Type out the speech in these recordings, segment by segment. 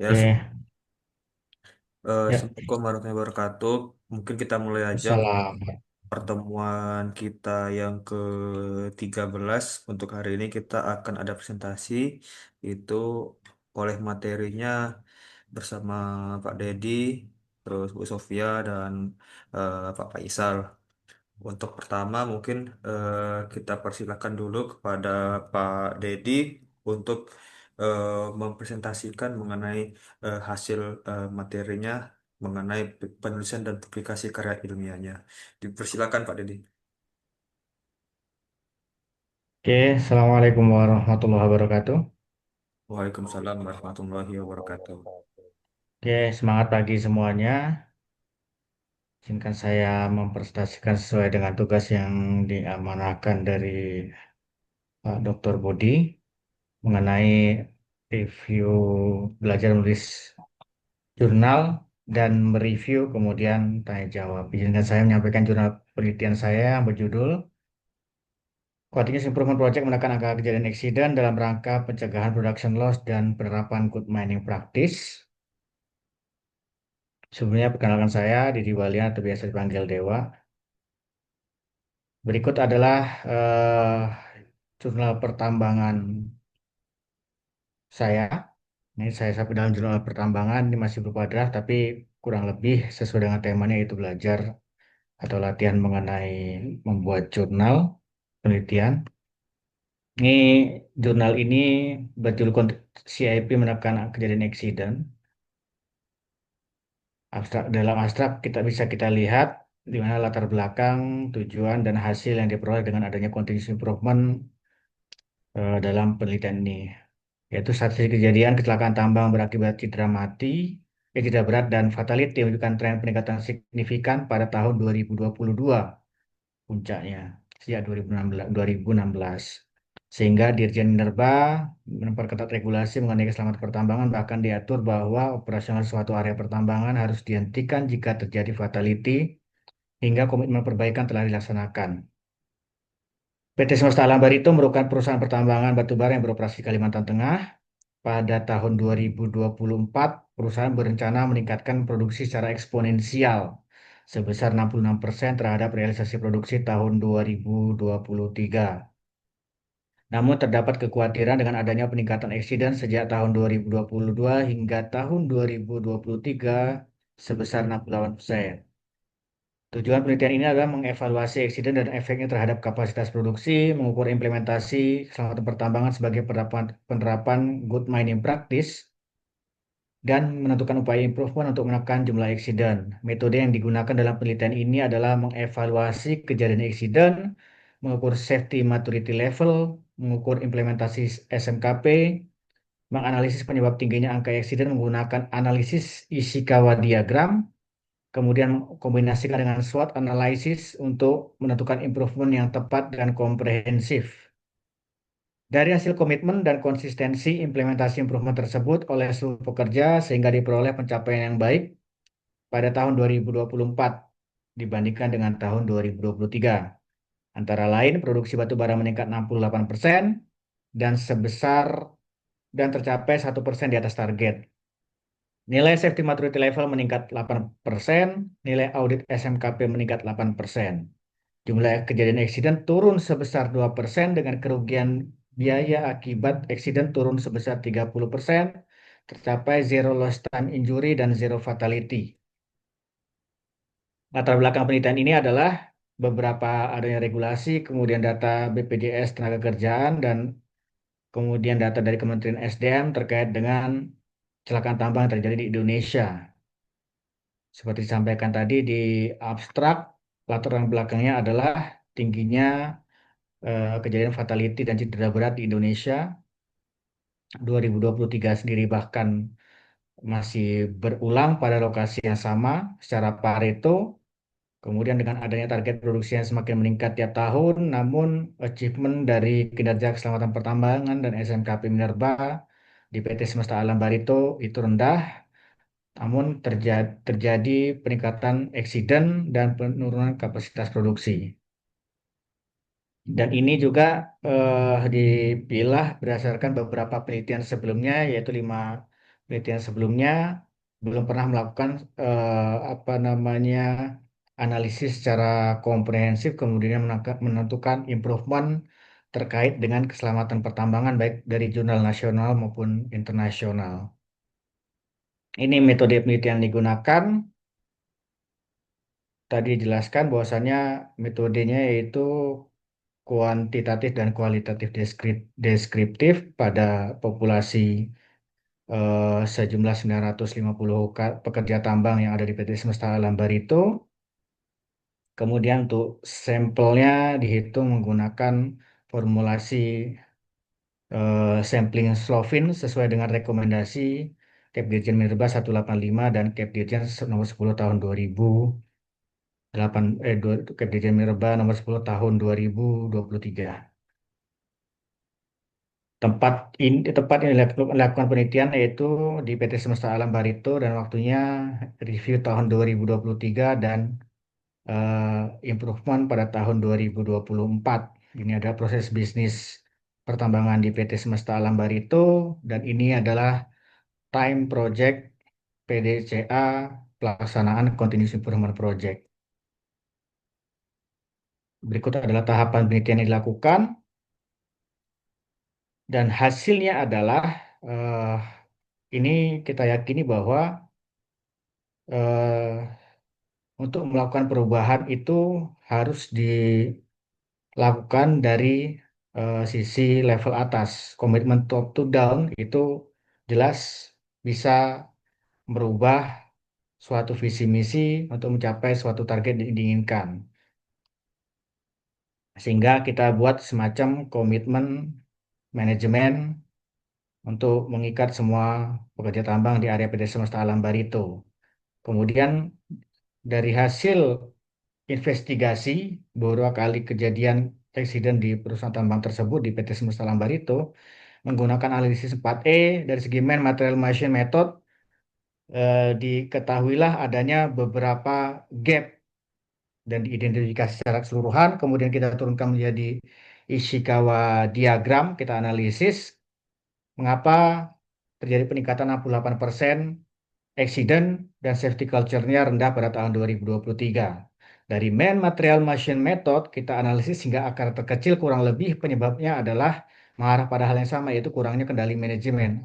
Ya, Oke, ya, Assalamualaikum warahmatullahi wabarakatuh. Mungkin kita mulai aja salam. pertemuan kita yang ke-13. Untuk hari ini kita akan ada presentasi, itu oleh materinya bersama Pak Dedi, terus Bu Sofia, dan Pak Faisal. Untuk pertama mungkin kita persilakan dulu kepada Pak Dedi untuk mempresentasikan mengenai hasil materinya mengenai penulisan dan publikasi karya ilmiahnya. Dipersilakan Pak Dedi. Oke, Assalamualaikum warahmatullahi wabarakatuh. Waalaikumsalam warahmatullahi wabarakatuh. Oke, semangat pagi semuanya. Izinkan saya mempresentasikan sesuai dengan tugas yang diamanahkan dari Pak Dr. Bodi mengenai review belajar menulis jurnal dan mereview kemudian tanya jawab. Izinkan saya menyampaikan jurnal penelitian saya yang berjudul Continuous Improvement Project menekan angka kejadian eksiden dalam rangka pencegahan production loss dan penerapan good mining practice. Sebelumnya perkenalkan saya Didi Walian atau biasa dipanggil Dewa. Berikut adalah jurnal pertambangan saya. Ini saya sampai dalam jurnal pertambangan ini masih berupa draft tapi kurang lebih sesuai dengan temanya yaitu belajar atau latihan mengenai membuat jurnal penelitian. Ini jurnal ini berjudul CIP menekan kejadian eksiden. Dalam abstrak kita lihat di mana latar belakang, tujuan, dan hasil yang diperoleh dengan adanya continuous improvement dalam penelitian ini. Yaitu statistik kejadian kecelakaan tambang berakibat cedera mati, cedera berat, dan fatality menunjukkan tren peningkatan signifikan pada tahun 2022 puncaknya sejak 2016. Sehingga Dirjen Minerba memperketat regulasi mengenai keselamatan pertambangan, bahkan diatur bahwa operasional suatu area pertambangan harus dihentikan jika terjadi fatality hingga komitmen perbaikan telah dilaksanakan. PT Semesta Alam Barito merupakan perusahaan pertambangan batubara yang beroperasi di Kalimantan Tengah. Pada tahun 2024, perusahaan berencana meningkatkan produksi secara eksponensial sebesar 66% terhadap realisasi produksi tahun 2023. Namun terdapat kekhawatiran dengan adanya peningkatan eksiden sejak tahun 2022 hingga tahun 2023 sebesar 68%. Tujuan penelitian ini adalah mengevaluasi eksiden dan efeknya terhadap kapasitas produksi, mengukur implementasi keselamatan pertambangan sebagai penerapan good mining practice, dan menentukan upaya improvement untuk menekan jumlah eksiden. Metode yang digunakan dalam penelitian ini adalah mengevaluasi kejadian eksiden, mengukur safety maturity level, mengukur implementasi SMKP, menganalisis penyebab tingginya angka eksiden menggunakan analisis Ishikawa diagram, kemudian kombinasikan dengan SWOT analysis untuk menentukan improvement yang tepat dan komprehensif. Dari hasil komitmen dan konsistensi implementasi improvement tersebut oleh seluruh pekerja sehingga diperoleh pencapaian yang baik pada tahun 2024 dibandingkan dengan tahun 2023. Antara lain, produksi batu bara meningkat 68% dan tercapai 1% di atas target. Nilai safety maturity level meningkat 8%, nilai audit SMKP meningkat 8%. Jumlah kejadian eksiden turun sebesar 2% dengan kerugian biaya akibat eksiden turun sebesar 30%, tercapai zero lost time injury dan zero fatality. Latar belakang penelitian ini adalah beberapa adanya regulasi, kemudian data BPJS Tenagakerjaan, dan kemudian data dari Kementerian SDM terkait dengan kecelakaan tambang yang terjadi di Indonesia. Seperti disampaikan tadi di abstrak, latar belakangnya adalah tingginya kejadian fatality dan cedera berat di Indonesia. 2023 sendiri bahkan masih berulang pada lokasi yang sama secara Pareto. Kemudian dengan adanya target produksi yang semakin meningkat tiap tahun, namun achievement dari kinerja keselamatan pertambangan dan SMKP Minerba di PT Semesta Alam Barito itu rendah, namun terjadi peningkatan eksiden dan penurunan kapasitas produksi. Dan ini juga dipilah berdasarkan beberapa penelitian sebelumnya, yaitu penelitian sebelumnya belum pernah melakukan apa namanya analisis secara komprehensif, kemudian menentukan improvement terkait dengan keselamatan pertambangan baik dari jurnal nasional maupun internasional. Ini metode penelitian yang digunakan. Tadi jelaskan bahwasannya metodenya yaitu kuantitatif dan kualitatif deskriptif pada populasi sejumlah 950 pekerja tambang yang ada di PT Semesta Alam Barito. Kemudian untuk sampelnya dihitung menggunakan formulasi sampling Slovin sesuai dengan rekomendasi Kepdirjen Minerba 185 dan Kepdirjen nomor 10 tahun 2008 Kepdirjen Minerba nomor 10 tahun 2023. Tempat yang melakukan penelitian yaitu di PT Semesta Alam Barito dan waktunya review tahun 2023 dan improvement pada tahun 2024. Ini adalah proses bisnis pertambangan di PT Semesta Alam Barito dan ini adalah time project PDCA pelaksanaan Continuous Improvement Project. Berikut adalah tahapan penelitian yang dilakukan dan hasilnya adalah eh, ini kita yakini bahwa eh, untuk melakukan perubahan itu harus dilakukan dari sisi level atas. Komitmen top to down itu jelas bisa merubah suatu visi misi untuk mencapai suatu target yang diinginkan. Sehingga kita buat semacam komitmen manajemen untuk mengikat semua pekerja tambang di area PT Semesta Alam Barito. Kemudian dari hasil investigasi beberapa kali kejadian eksiden di perusahaan tambang tersebut di PT Semesta Alam Barito menggunakan analisis 4E dari segi man material machine method diketahuilah adanya beberapa gap dan diidentifikasi secara keseluruhan kemudian kita turunkan menjadi Ishikawa diagram kita analisis mengapa terjadi peningkatan 68% accident dan safety culture-nya rendah pada tahun 2023. Dari main material machine method, kita analisis hingga akar terkecil kurang lebih penyebabnya adalah mengarah pada hal yang sama, yaitu kurangnya kendali manajemen.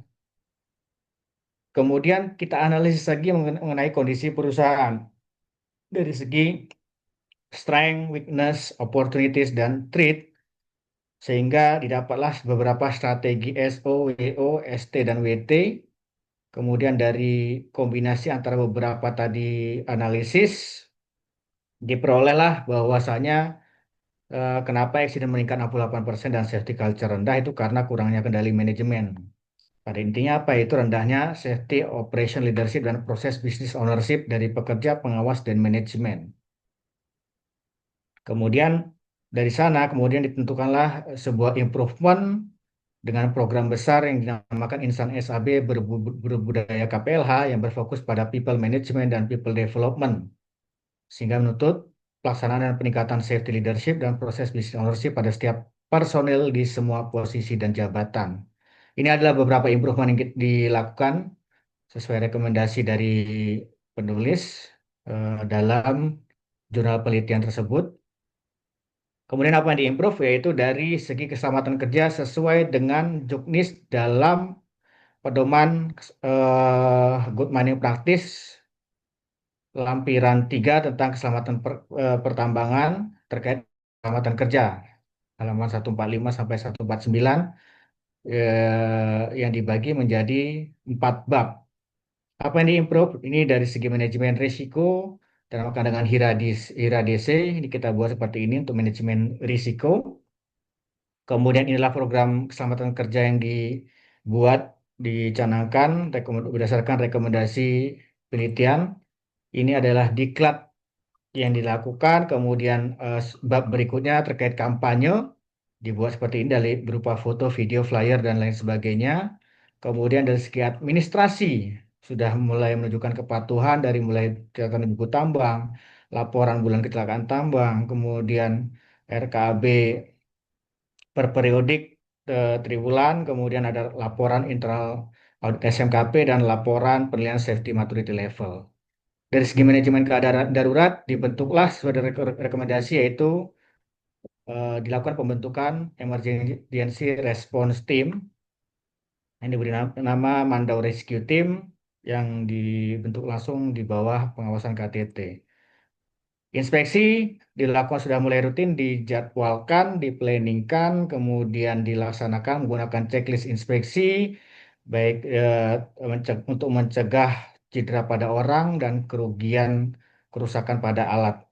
Kemudian kita analisis lagi mengenai kondisi perusahaan dari segi strength, weakness, opportunities, dan threat, sehingga didapatlah beberapa strategi SO, WO, ST, dan WT. Kemudian dari kombinasi antara beberapa tadi analisis, diperolehlah bahwasanya kenapa eksiden meningkat 68% dan safety culture rendah itu karena kurangnya kendali manajemen. Pada intinya apa? Itu rendahnya safety, operation, leadership, dan proses business ownership dari pekerja, pengawas, dan manajemen. Kemudian dari sana kemudian ditentukanlah sebuah improvement dengan program besar yang dinamakan Insan SAB berbudaya KPLH yang berfokus pada people management dan people development sehingga menuntut pelaksanaan dan peningkatan safety leadership dan proses business ownership pada setiap personel di semua posisi dan jabatan. Ini adalah beberapa improvement yang dilakukan sesuai rekomendasi dari penulis dalam jurnal penelitian tersebut. Kemudian apa yang diimprove yaitu dari segi keselamatan kerja sesuai dengan juknis dalam pedoman good mining practice lampiran 3 tentang keselamatan pertambangan terkait keselamatan kerja halaman 145 sampai 149 yang dibagi menjadi 4 bab. Apa yang diimprove? Ini dari segi manajemen risiko dan maka dengan HIRA DC ini kita buat seperti ini untuk manajemen risiko. Kemudian inilah program keselamatan kerja yang dibuat, dicanangkan berdasarkan rekomendasi penelitian. Ini adalah diklat yang dilakukan, kemudian bab berikutnya terkait kampanye dibuat seperti ini dari berupa foto, video, flyer, dan lain sebagainya. Kemudian dari segi administrasi sudah mulai menunjukkan kepatuhan dari mulai catatan buku tambang, laporan bulan kecelakaan tambang, kemudian RKAB per periodik triwulan, kemudian ada laporan internal audit SMKP, dan laporan penilaian safety maturity level. Dari segi manajemen keadaan darurat, dibentuklah sesuai dengan rekomendasi, yaitu dilakukan pembentukan Emergency Response Team yang diberi nama Mandau Rescue Team yang dibentuk langsung di bawah pengawasan KTT. Inspeksi dilakukan sudah mulai rutin, dijadwalkan, diplanningkan, kemudian dilaksanakan menggunakan checklist inspeksi, baik untuk mencegah cedera pada orang dan kerugian kerusakan pada alat.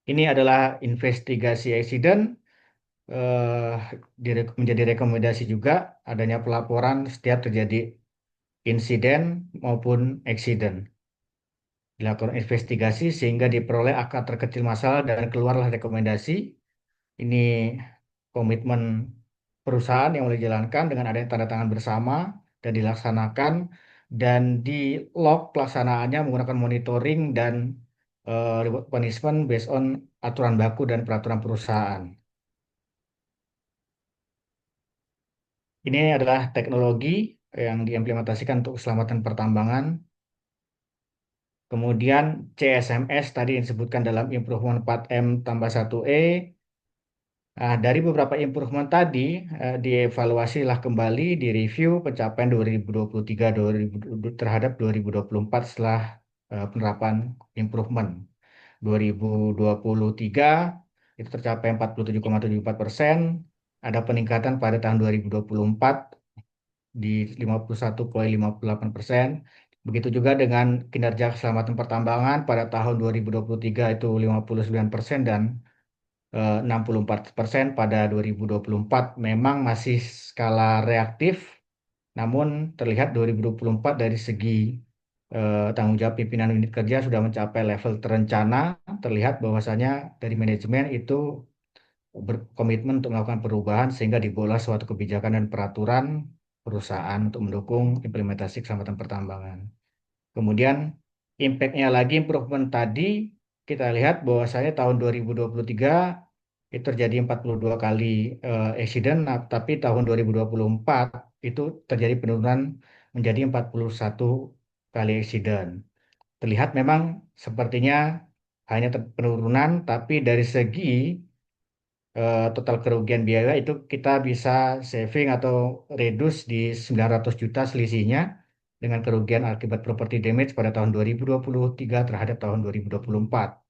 Ini adalah investigasi eksiden, eh, menjadi rekomendasi juga adanya pelaporan setiap terjadi insiden maupun eksiden. Dilakukan investigasi sehingga diperoleh akar terkecil masalah dan keluarlah rekomendasi. Ini komitmen perusahaan yang mulai dijalankan dengan adanya tanda tangan bersama dan dilaksanakan, dan di log pelaksanaannya menggunakan monitoring dan reward punishment based on aturan baku dan peraturan perusahaan. Ini adalah teknologi yang diimplementasikan untuk keselamatan pertambangan. Kemudian CSMS tadi yang disebutkan dalam improvement 4M tambah 1E. Nah, dari beberapa improvement tadi, dievaluasilah kembali, direview pencapaian 2023 terhadap 2024 setelah penerapan improvement. 2023 itu tercapai 47,74%, ada peningkatan pada tahun 2024 di 51,58%. Begitu juga dengan kinerja keselamatan pertambangan pada tahun 2023 itu 59%, dan 64% pada 2024. Memang masih skala reaktif, namun terlihat 2024 dari segi tanggung jawab pimpinan unit kerja sudah mencapai level terencana. Terlihat bahwasanya dari manajemen itu berkomitmen untuk melakukan perubahan sehingga dibuatlah suatu kebijakan dan peraturan perusahaan untuk mendukung implementasi keselamatan pertambangan. Kemudian impact-nya lagi improvement tadi, kita lihat bahwasanya tahun 2023 itu terjadi 42 kali accident, tapi tahun 2024 itu terjadi penurunan menjadi 41 kali accident. Terlihat memang sepertinya hanya penurunan, tapi dari segi total kerugian biaya itu kita bisa saving atau reduce di 900 juta selisihnya dengan kerugian akibat property damage pada tahun 2023 terhadap tahun 2024.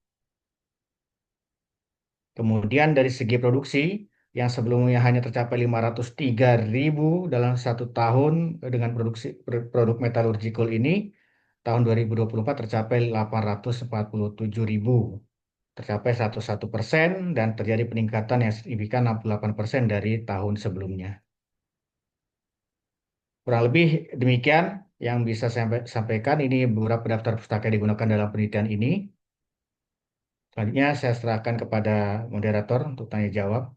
Kemudian dari segi produksi, yang sebelumnya hanya tercapai 503.000 dalam satu tahun dengan produksi produk metallurgical ini, tahun 2024 tercapai 847.000, tercapai 101%, dan terjadi peningkatan yang signifikan 68% dari tahun sebelumnya. Kurang lebih demikian yang bisa saya sampaikan. Ini beberapa daftar pustaka yang digunakan dalam penelitian ini. Selanjutnya saya serahkan kepada moderator untuk tanya jawab.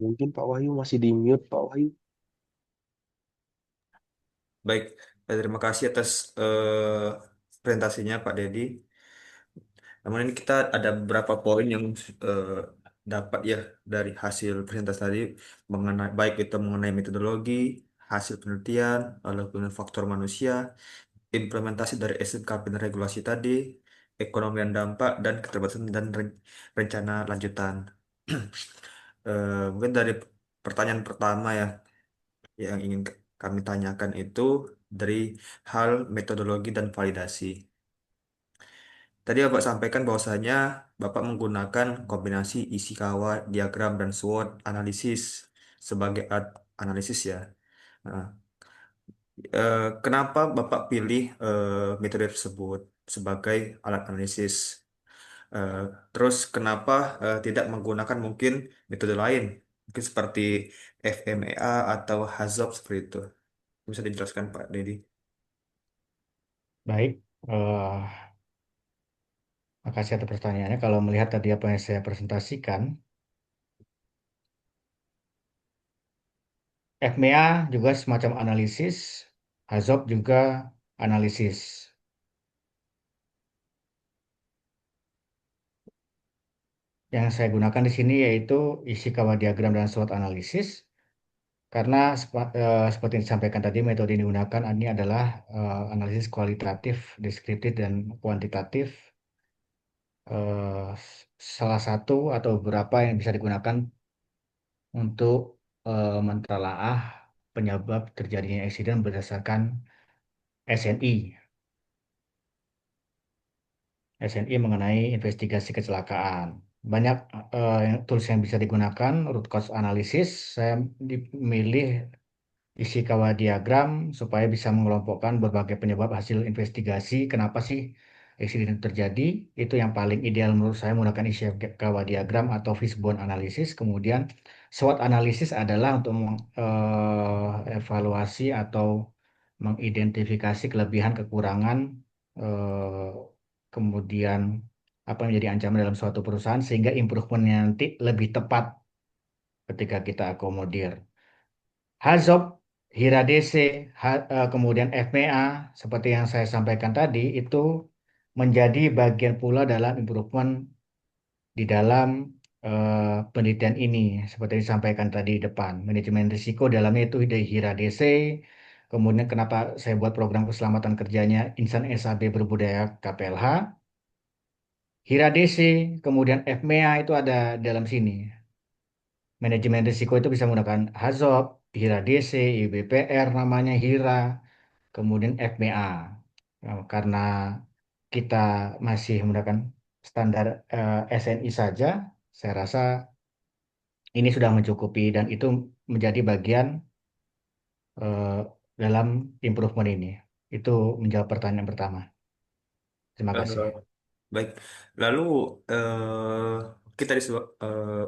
Mungkin Pak Wahyu masih di mute, Pak Wahyu. Baik, terima kasih atas presentasinya Pak Dedi. Namun ini kita ada beberapa poin yang eh, dapat ya dari hasil presentasi tadi, mengenai baik itu mengenai metodologi, hasil penelitian, lalu kemudian faktor manusia, implementasi dari SKP dan regulasi tadi, ekonomi dan dampak, dan keterbatasan dan rencana lanjutan. Mungkin dari pertanyaan pertama ya yang ingin kami tanyakan itu dari hal metodologi dan validasi. Tadi Bapak sampaikan bahwasanya Bapak menggunakan kombinasi Ishikawa, diagram, dan SWOT analisis sebagai alat analisis ya. Nah, kenapa Bapak pilih metode tersebut sebagai alat analisis? Eh, Terus kenapa tidak menggunakan mungkin metode lain, mungkin seperti FMEA atau HAZOP seperti itu? Bisa dijelaskan Pak Dedi? Baik, Makasih atas pertanyaannya. Kalau melihat tadi apa yang saya presentasikan, FMEA juga semacam analisis, HAZOP juga analisis. Yang saya gunakan di sini yaitu Ishikawa diagram dan SWOT analisis. Karena seperti yang disampaikan tadi, metode yang digunakan ini adalah analisis kualitatif, deskriptif, dan kuantitatif. Salah satu atau beberapa yang bisa digunakan untuk mentelaah penyebab terjadinya eksiden berdasarkan SNI. SNI mengenai investigasi kecelakaan. Banyak tools yang bisa digunakan, root cause analysis. Saya memilih Ishikawa diagram supaya bisa mengelompokkan berbagai penyebab hasil investigasi. Kenapa sih eksiden itu terjadi? Itu yang paling ideal menurut saya menggunakan Ishikawa diagram atau fishbone analysis. Kemudian SWOT analysis adalah untuk evaluasi atau mengidentifikasi kelebihan kekurangan eh, kemudian apa yang menjadi ancaman dalam suatu perusahaan sehingga improvementnya nanti lebih tepat ketika kita akomodir. Hazop, Hiradese, kemudian FMEA, seperti yang saya sampaikan tadi, itu menjadi bagian pula dalam improvement di dalam penelitian ini. Seperti yang disampaikan tadi di depan. Manajemen risiko dalamnya itu dari Hiradese, kemudian kenapa saya buat program keselamatan kerjanya Insan SAB Berbudaya KPLH, Hiradese, kemudian FMEA itu ada dalam sini. Manajemen risiko itu bisa menggunakan HAZOP, HIRA-DC, IBPR namanya HIRA, kemudian FMA. Nah, karena kita masih menggunakan standar SNI saja, saya rasa ini sudah mencukupi dan itu menjadi bagian eh, dalam improvement ini. Itu menjawab pertanyaan pertama. Terima kasih. Eh, Baik, lalu kita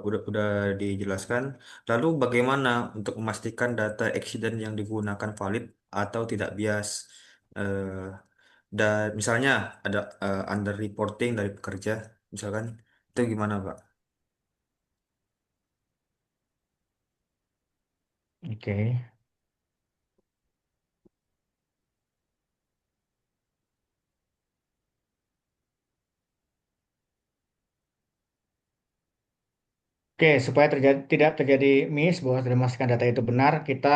udah dijelaskan. Lalu bagaimana untuk memastikan data accident yang digunakan valid atau tidak bias? Eh, dan misalnya ada under reporting dari pekerja, misalkan itu gimana, Pak? Oke. Oke, supaya tidak terjadi miss bahwa sudah memastikan data itu benar, kita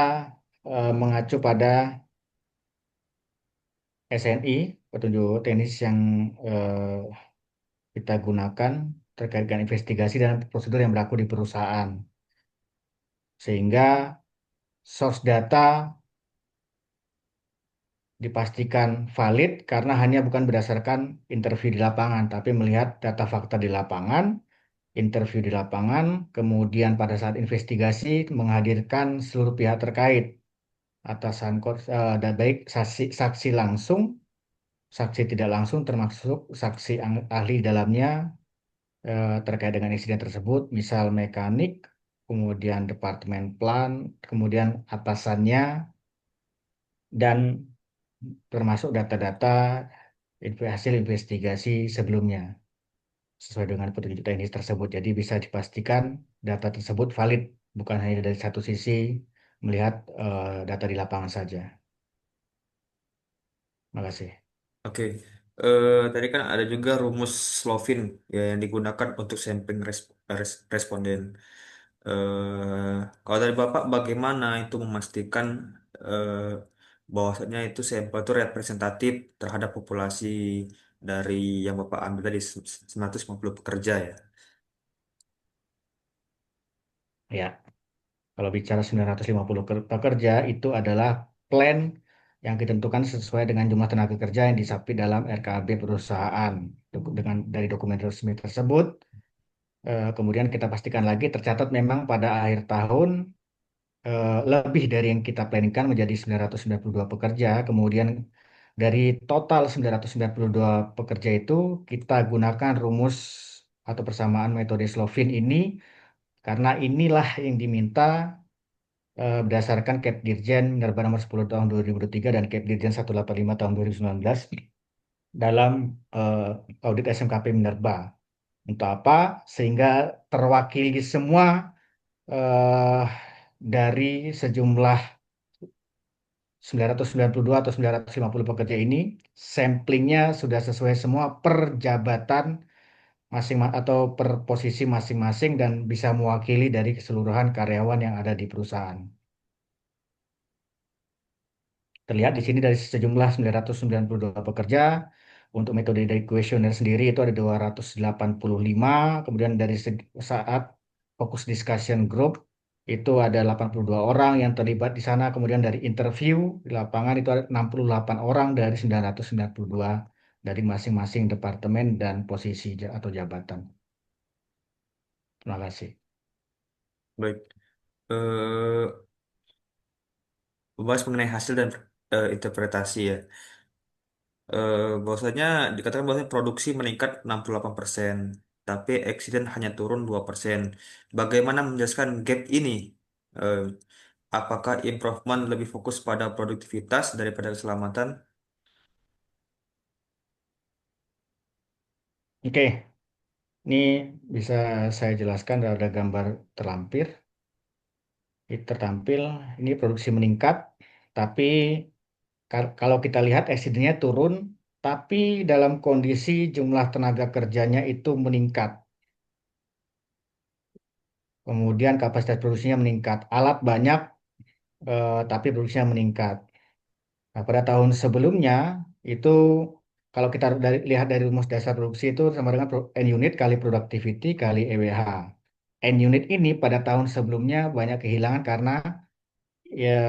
mengacu pada SNI, petunjuk teknis yang kita gunakan terkait dengan investigasi dan prosedur yang berlaku di perusahaan. Sehingga source data dipastikan valid karena hanya bukan berdasarkan interview di lapangan, tapi melihat data fakta di lapangan, interview di lapangan, kemudian pada saat investigasi menghadirkan seluruh pihak terkait, atasan dan baik saksi, saksi langsung, saksi tidak langsung termasuk saksi ahli dalamnya terkait dengan insiden tersebut, misal mekanik, kemudian departemen plan, kemudian atasannya, dan termasuk data-data hasil investigasi sebelumnya sesuai dengan petunjuk teknis tersebut. Jadi bisa dipastikan data tersebut valid, bukan hanya dari satu sisi melihat data di lapangan saja. Terima kasih. Oke, tadi kan ada juga rumus Slovin ya yang digunakan untuk sampling responden. Kalau dari Bapak, bagaimana itu memastikan eh, bahwasanya itu sampel itu representatif terhadap populasi dari yang Bapak ambil tadi 950 pekerja ya? Ya, kalau bicara 950 pekerja itu adalah plan yang ditentukan sesuai dengan jumlah tenaga kerja yang disubmit dalam RKAB perusahaan. Dengan dari dokumen resmi tersebut, kemudian kita pastikan lagi tercatat memang pada akhir tahun lebih dari yang kita planningkan menjadi 992 pekerja. Kemudian dari total 992 pekerja itu kita gunakan rumus atau persamaan metode Slovin ini karena inilah yang diminta berdasarkan Dirjen Minerba nomor 10 tahun 2003 dan Dirjen 185 tahun 2019 dalam audit SMKP Minerba. Untuk apa? Sehingga terwakili semua eh, dari sejumlah 992 atau 950 pekerja ini, samplingnya sudah sesuai semua per jabatan masing atau per posisi masing-masing dan bisa mewakili dari keseluruhan karyawan yang ada di perusahaan. Terlihat di sini dari sejumlah 992 pekerja, untuk metode dari kuesioner sendiri itu ada 285, kemudian dari saat fokus discussion group itu ada 82 orang yang terlibat di sana, kemudian dari interview di lapangan itu ada 68 orang dari 992 dari masing-masing departemen dan posisi atau jabatan. Terima kasih. Baik. Eh, Membahas mengenai hasil dan interpretasi ya. Bahwasanya dikatakan bahwasanya produksi meningkat 68%, tapi eksiden hanya turun 2%. Bagaimana menjelaskan gap ini? Eh, apakah improvement lebih fokus pada produktivitas daripada keselamatan? Oke, ini bisa saya jelaskan ada gambar terlampir. Ini tertampil, ini produksi meningkat, tapi kalau kita lihat eksidennya turun, tapi dalam kondisi jumlah tenaga kerjanya itu meningkat. Kemudian kapasitas produksinya meningkat. Alat banyak, tapi produksinya meningkat. Nah, pada tahun sebelumnya itu kalau kita lihat dari rumus dasar produksi itu sama dengan N unit kali productivity kali EWH. N unit ini pada tahun sebelumnya banyak kehilangan karena ya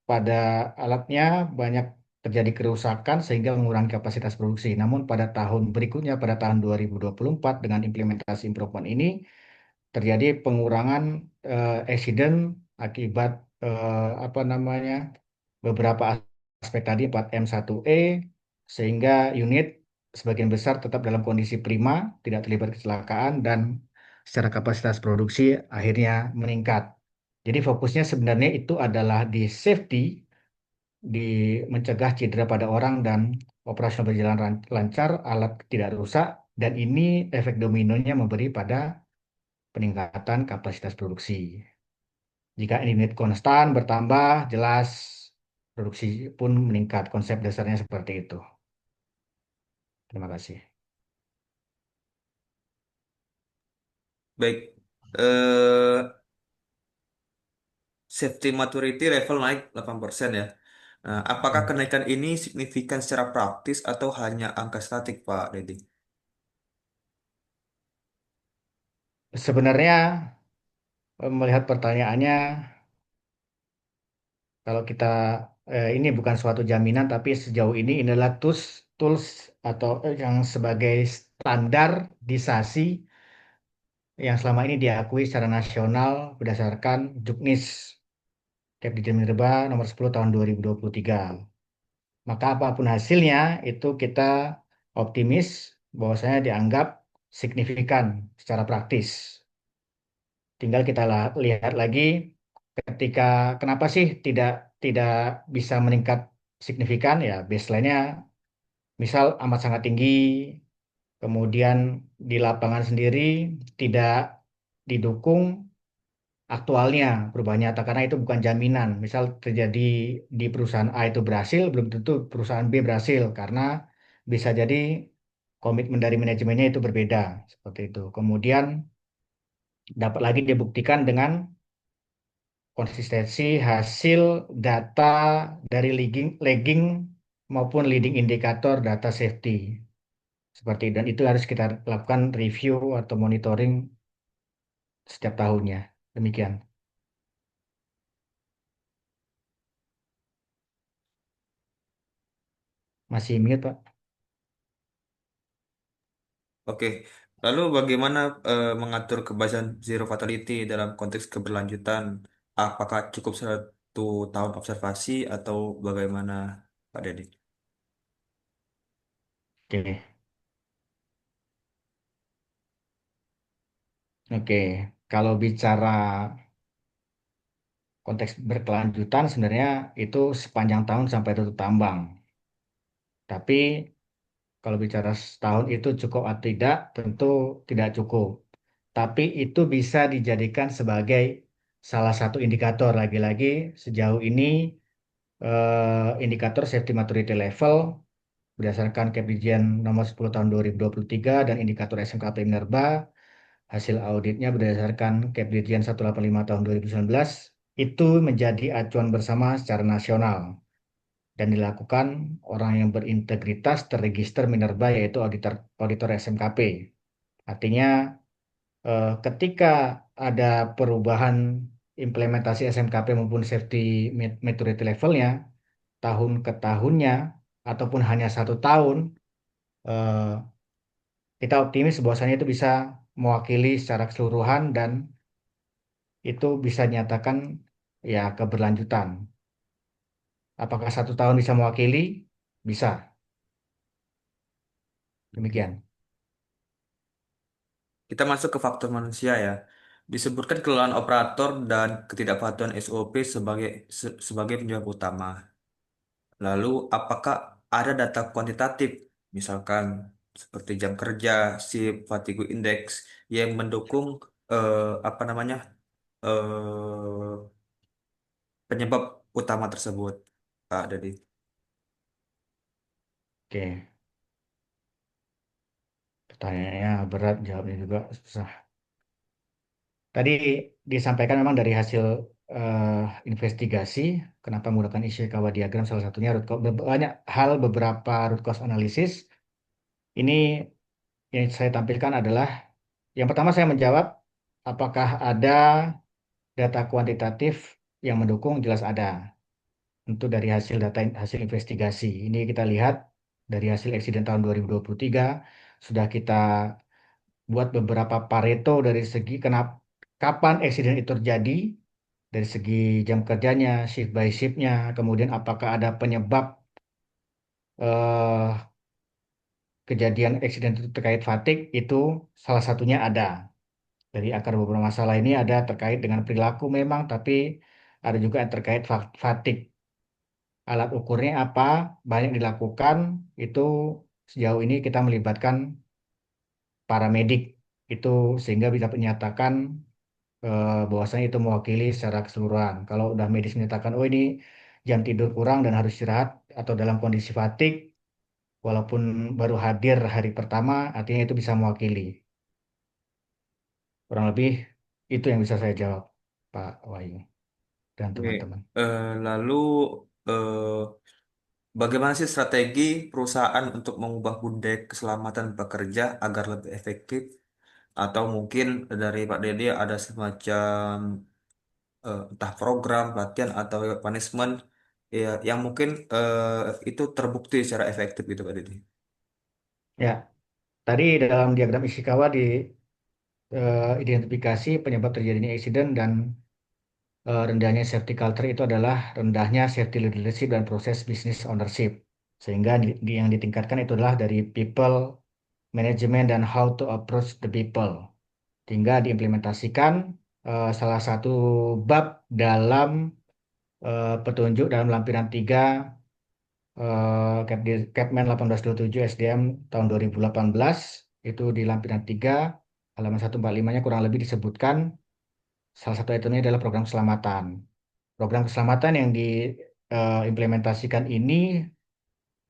pada alatnya banyak terjadi kerusakan sehingga mengurangi kapasitas produksi. Namun pada tahun berikutnya, pada tahun 2024 dengan implementasi improvement ini terjadi pengurangan accident akibat apa namanya beberapa aspek tadi 4M1E sehingga unit sebagian besar tetap dalam kondisi prima, tidak terlibat kecelakaan dan secara kapasitas produksi akhirnya meningkat. Jadi fokusnya sebenarnya itu adalah di safety, di mencegah cedera pada orang dan operasional berjalan lancar, alat tidak rusak, dan ini efek dominonya memberi pada peningkatan kapasitas produksi. Jika unit konstan bertambah, jelas produksi pun meningkat. Konsep dasarnya seperti itu. Terima kasih. Baik. Safety maturity level naik 8% ya. Nah, apakah Hmm. kenaikan ini signifikan secara praktis atau hanya angka statik, Pak Dedi? Sebenarnya melihat pertanyaannya, kalau kita ini bukan suatu jaminan, tapi sejauh ini adalah tools atau yang sebagai standarisasi yang selama ini diakui secara nasional berdasarkan Juknis Kepdikbud Minerba nomor 10 tahun 2023. Maka apapun hasilnya itu kita optimis bahwasanya dianggap signifikan secara praktis. Tinggal kita lihat lagi ketika kenapa sih tidak tidak bisa meningkat signifikan ya baseline-nya misal amat sangat tinggi, kemudian di lapangan sendiri tidak didukung aktualnya perubahan nyata karena itu bukan jaminan. Misal terjadi di perusahaan A itu berhasil, belum tentu perusahaan B berhasil karena bisa jadi komitmen dari manajemennya itu berbeda seperti itu. Kemudian dapat lagi dibuktikan dengan konsistensi hasil data dari lagging maupun leading indikator data safety seperti dan itu harus kita lakukan review atau monitoring setiap tahunnya. Demikian. Masih mute, Pak? Oke, lalu bagaimana mengatur kebiasaan zero fatality dalam konteks keberlanjutan? Apakah cukup 1 tahun observasi atau bagaimana, Pak Dedi? Oke. Oke, kalau bicara konteks berkelanjutan sebenarnya itu sepanjang tahun sampai tutup tambang. Tapi Kalau bicara setahun itu cukup atau tidak, tentu tidak cukup. Tapi itu bisa dijadikan sebagai salah satu indikator. Lagi-lagi sejauh ini indikator safety maturity level berdasarkan Kepdirijen nomor 10 tahun 2023 dan indikator SMKP Minerba, hasil auditnya berdasarkan Kepdirijen 185 tahun 2019, itu menjadi acuan bersama secara nasional dan dilakukan orang yang berintegritas terregister Minerba yaitu auditor auditor SMKP. Artinya ketika ada perubahan implementasi SMKP maupun safety maturity levelnya tahun ke tahunnya ataupun hanya 1 tahun, eh, kita optimis bahwasanya itu bisa mewakili secara keseluruhan dan itu bisa dinyatakan ya keberlanjutan. Apakah 1 tahun bisa mewakili? Bisa. Oke. Demikian. Kita masuk ke faktor manusia ya. Disebutkan kelelahan operator dan ketidakpatuhan SOP sebagai penyebab utama. Lalu, apakah ada data kuantitatif, misalkan seperti jam kerja, shift, fatigue index, yang mendukung apa namanya penyebab utama tersebut, Pak Dedi? Oke, pertanyaannya berat, jawabnya juga susah. Tadi disampaikan memang dari hasil eh, investigasi, kenapa menggunakan Ishikawa diagram salah satunya banyak hal beberapa root cause analysis. Ini yang saya tampilkan adalah yang pertama saya menjawab apakah ada data kuantitatif yang mendukung, jelas ada. Tentu dari hasil data hasil investigasi. Ini kita lihat dari hasil eksiden tahun 2023 sudah kita buat beberapa Pareto dari segi kenapa kapan eksiden itu terjadi, dari segi jam kerjanya, shift by shiftnya, kemudian apakah ada penyebab eh, kejadian eksiden itu terkait fatigue, itu salah satunya ada. Dari akar beberapa masalah ini ada terkait dengan perilaku memang, tapi ada juga yang terkait fatigue. Alat ukurnya apa, banyak dilakukan, itu sejauh ini kita melibatkan paramedik, itu sehingga bisa menyatakan bahwasanya itu mewakili secara keseluruhan. Kalau udah medis menyatakan, oh ini jam tidur kurang dan harus istirahat atau dalam kondisi fatigue, walaupun baru hadir hari pertama, artinya itu bisa mewakili. Kurang lebih itu yang bisa saya jawab, Pak Wahyu dan Oke. teman-teman. Lalu, eh, bagaimana sih strategi perusahaan untuk mengubah budaya keselamatan pekerja agar lebih efektif? Atau mungkin dari Pak Dede ada semacam entah program, pelatihan atau punishment ya yang mungkin itu terbukti secara efektif gitu Pak Dede. Ya, tadi dalam diagram Ishikawa identifikasi penyebab terjadinya insiden dan rendahnya safety culture itu adalah rendahnya safety leadership dan proses business ownership. Sehingga yang ditingkatkan itu adalah dari people management dan how to approach the people. Hingga diimplementasikan salah satu bab dalam petunjuk dalam lampiran 3 Kepmen 1827 SDM tahun 2018, itu di lampiran 3 halaman 145-nya kurang lebih disebutkan salah satu itemnya adalah program keselamatan. Program keselamatan yang diimplementasikan ini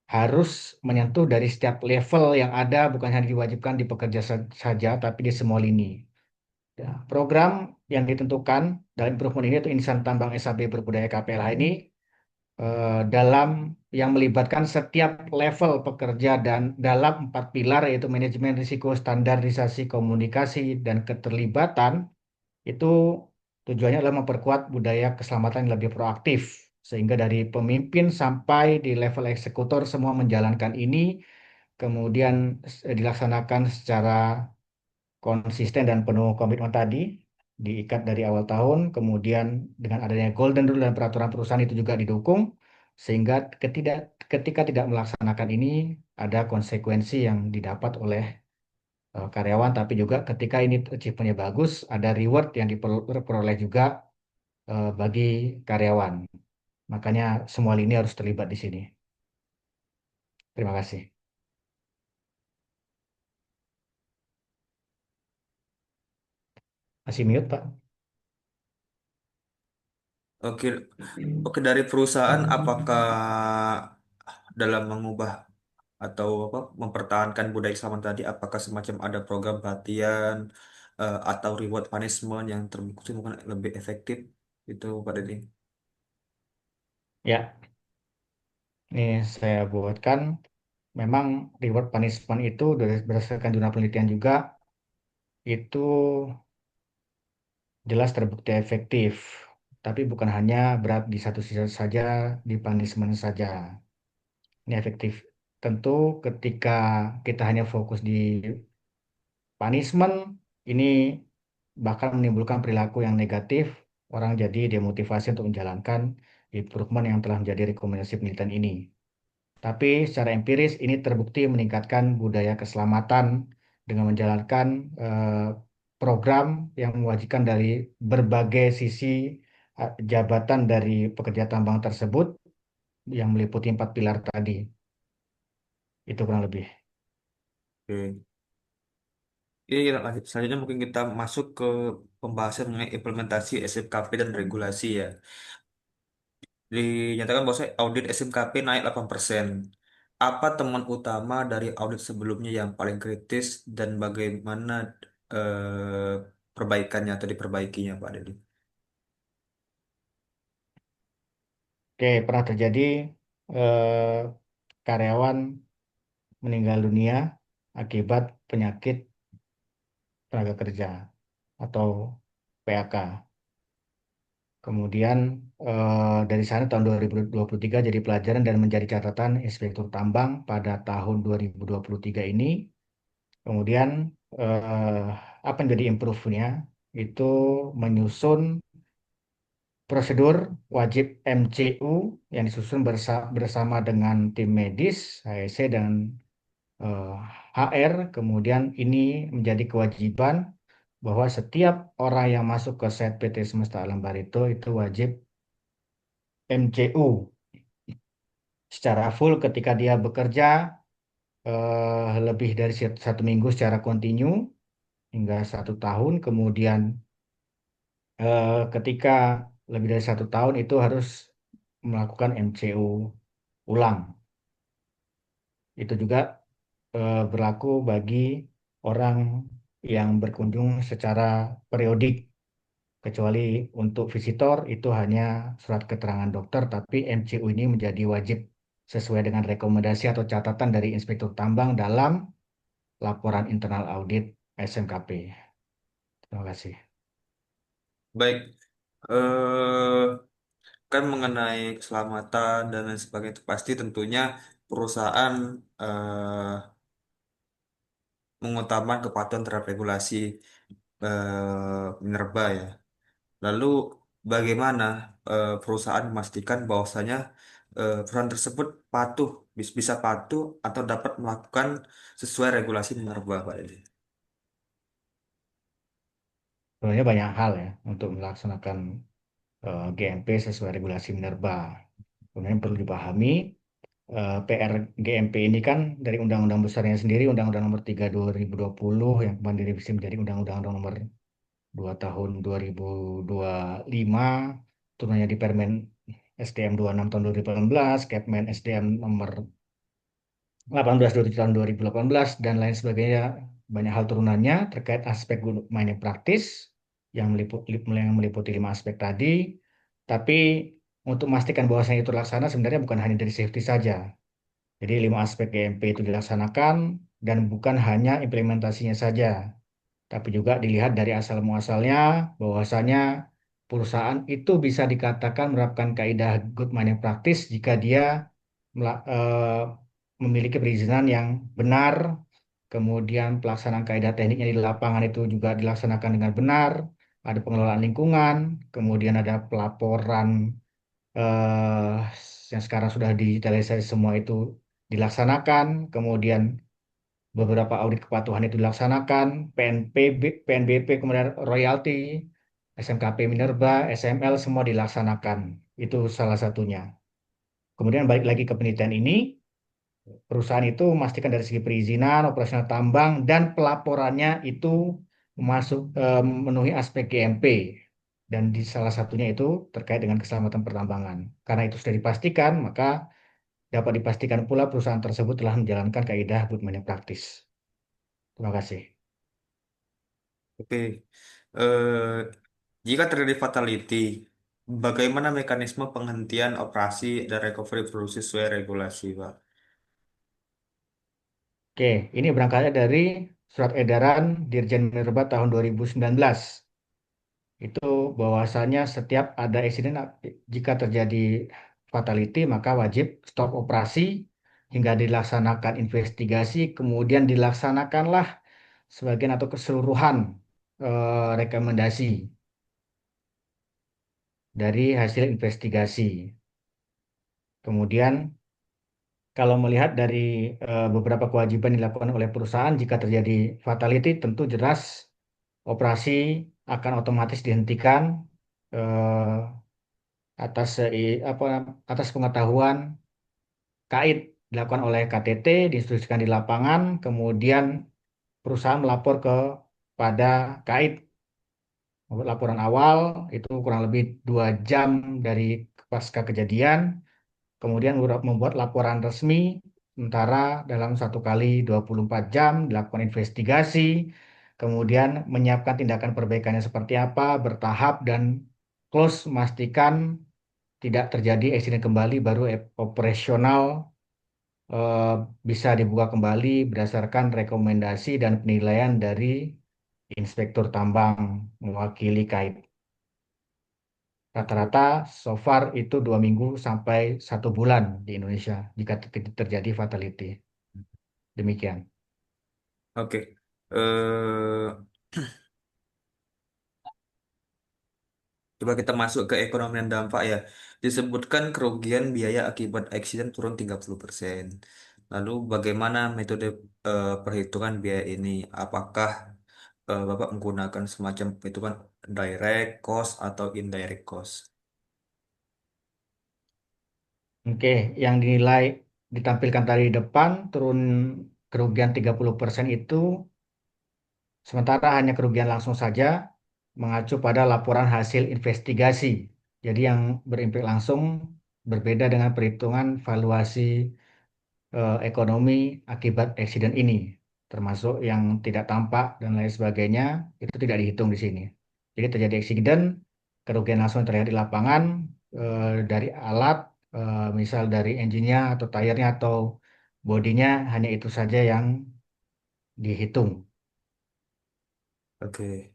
harus menyentuh dari setiap level yang ada, bukan hanya diwajibkan di pekerja saja, tapi di semua lini. Ya, program yang ditentukan dalam improvement ini, itu insan tambang SAB berbudaya KPLH ini, dalam yang melibatkan setiap level pekerja dan dalam 4 pilar, yaitu manajemen risiko, standarisasi, komunikasi, dan keterlibatan, itu tujuannya adalah memperkuat budaya keselamatan yang lebih proaktif. Sehingga dari pemimpin sampai di level eksekutor semua menjalankan ini, kemudian dilaksanakan secara konsisten dan penuh komitmen tadi, diikat dari awal tahun, kemudian dengan adanya golden rule dan peraturan perusahaan itu juga didukung, sehingga ketika tidak melaksanakan ini, ada konsekuensi yang didapat oleh karyawan, tapi juga ketika ini achievementnya bagus, ada reward yang diperoleh juga bagi karyawan. Makanya semua lini harus terlibat di sini. Terima kasih. Masih mute, Pak. Oke, oke dari perusahaan apakah dalam mengubah atau apa mempertahankan budaya Islam tadi, apakah semacam ada program pelatihan atau reward punishment yang terbukti mungkin lebih efektif itu Pak Deddy? Ya, ini saya buatkan. Memang reward punishment itu berdasarkan jurnal penelitian juga itu jelas terbukti efektif. Tapi bukan hanya berat di satu sisi saja, di punishment saja. Ini efektif. Tentu ketika kita hanya fokus di punishment, ini bahkan menimbulkan perilaku yang negatif. Orang jadi demotivasi untuk menjalankan improvement yang telah menjadi rekomendasi penelitian ini. Tapi secara empiris ini terbukti meningkatkan budaya keselamatan dengan menjalankan program yang mewajibkan dari berbagai sisi jabatan dari pekerja tambang tersebut yang meliputi 4 pilar tadi. Itu kurang lebih. Oke. Ini selanjutnya mungkin kita masuk ke pembahasan mengenai implementasi SMKP dan regulasi ya. Dinyatakan bahwa audit SMKP naik 8%. Apa temuan utama dari audit sebelumnya yang paling kritis dan bagaimana perbaikannya atau diperbaikinya Pak Dedi? Oke, pernah terjadi eh, karyawan meninggal dunia akibat penyakit tenaga kerja atau PHK. Kemudian dari sana tahun 2023 jadi pelajaran dan menjadi catatan Inspektur Tambang pada tahun 2023 ini. Kemudian eh, apa yang jadi improve-nya itu menyusun prosedur wajib MCU yang disusun bersama dengan tim medis, HSC dan eh, HR. Kemudian ini menjadi kewajiban bahwa setiap orang yang masuk ke site PT Semesta Alam Barito itu wajib MCU secara full ketika dia bekerja lebih dari 1 minggu secara kontinu hingga 1 tahun. Kemudian ketika lebih dari 1 tahun itu harus melakukan MCU ulang. Itu juga berlaku bagi orang yang berkunjung secara periodik. Kecuali untuk visitor itu hanya surat keterangan dokter, tapi MCU ini menjadi wajib sesuai dengan rekomendasi atau catatan dari Inspektur Tambang dalam laporan internal audit SMKP. Terima kasih. Baik, eh, kan mengenai keselamatan dan lain sebagainya itu pasti tentunya perusahaan mengutamakan kepatuhan terhadap regulasi minerba ya. Lalu bagaimana perusahaan memastikan bahwasanya perusahaan tersebut bisa patuh atau dapat melakukan sesuai regulasi minerba, Pak Dedi? Sebenarnya banyak hal ya untuk melaksanakan GMP sesuai regulasi minerba. Kemudian perlu dipahami PR GMP ini kan dari undang-undang besarnya sendiri, Undang-Undang Nomor 3 2020 yang kemarin direvisi menjadi Undang-Undang Nomor 2 tahun 2025, turunannya di Permen SDM 26 tahun 2018, Kepmen SDM nomor 18 tahun 2018 dan lain sebagainya. Banyak hal turunannya terkait aspek good mining practice yang meliputi 5 aspek tadi. Tapi untuk memastikan bahwasanya itu terlaksana sebenarnya bukan hanya dari safety saja. Jadi 5 aspek GMP itu dilaksanakan dan bukan hanya implementasinya saja, tapi juga dilihat dari asal muasalnya bahwasanya perusahaan itu bisa dikatakan menerapkan kaidah good mining practice jika dia memiliki perizinan yang benar, kemudian pelaksanaan kaidah tekniknya di lapangan itu juga dilaksanakan dengan benar, ada pengelolaan lingkungan, kemudian ada pelaporan eh, yang sekarang sudah digitalisasi semua itu dilaksanakan, kemudian beberapa audit kepatuhan itu dilaksanakan, PNBP, kemudian royalti, SMKP Minerba, SML semua dilaksanakan. Itu salah satunya. Kemudian balik lagi ke penelitian ini, perusahaan itu memastikan dari segi perizinan, operasional tambang, dan pelaporannya itu memenuhi aspek GMP dan di salah satunya itu terkait dengan keselamatan pertambangan. Karena itu sudah dipastikan, maka dapat dipastikan pula perusahaan tersebut telah menjalankan kaidah good management practice. Terima kasih. Oke. Eh, Jika terjadi fatality, bagaimana mekanisme penghentian operasi dan recovery produksi sesuai regulasi, Pak? Oke, ini berangkatnya dari Surat Edaran Dirjen Minerba tahun 2019. Itu bahwasanya setiap ada insiden jika terjadi fatality maka wajib stop operasi hingga dilaksanakan investigasi, kemudian dilaksanakanlah sebagian atau keseluruhan rekomendasi dari hasil investigasi. Kemudian kalau melihat dari beberapa kewajiban yang dilakukan oleh perusahaan jika terjadi fatality tentu jelas operasi akan otomatis dihentikan eh, atas apa atas pengetahuan kait dilakukan oleh KTT diinstruksikan di lapangan kemudian perusahaan melapor pada kait membuat laporan awal itu kurang lebih 2 jam dari pasca kejadian kemudian membuat laporan resmi sementara dalam 1 kali 24 jam dilakukan investigasi kemudian menyiapkan tindakan perbaikannya seperti apa bertahap dan close memastikan tidak terjadi eksiden kembali baru operasional eh, bisa dibuka kembali berdasarkan rekomendasi dan penilaian dari inspektur tambang mewakili kait. Oke. Rata-rata so far itu 2 minggu sampai 1 bulan di Indonesia jika terjadi fatality. Demikian. Oke. Eh, Coba kita masuk ke ekonomi dan dampak ya. Disebutkan kerugian biaya akibat eksiden turun 30%. Lalu bagaimana metode perhitungan biaya ini? Apakah Bapak menggunakan semacam perhitungan direct cost atau indirect cost? Oke, yang dinilai ditampilkan tadi di depan turun kerugian 30% itu sementara hanya kerugian langsung saja mengacu pada laporan hasil investigasi. Jadi yang berimpact langsung berbeda dengan perhitungan valuasi ekonomi akibat eksiden ini, termasuk yang tidak tampak dan lain sebagainya, itu tidak dihitung di sini. Jadi terjadi eksiden, kerugian langsung yang terjadi di lapangan dari alat, misal dari engine-nya atau tayarnya atau bodinya, hanya itu saja yang dihitung. Oke.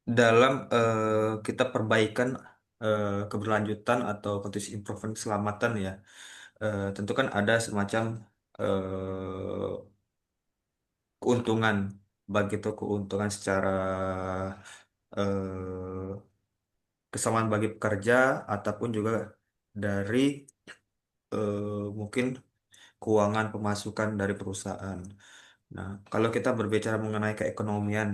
Dalam kita perbaikan keberlanjutan atau continuous improvement keselamatan ya, tentu kan ada semacam keuntungan, baik itu keuntungan secara eh, kesamaan bagi pekerja ataupun juga dari mungkin keuangan pemasukan dari perusahaan. Nah, kalau kita berbicara mengenai keekonomian,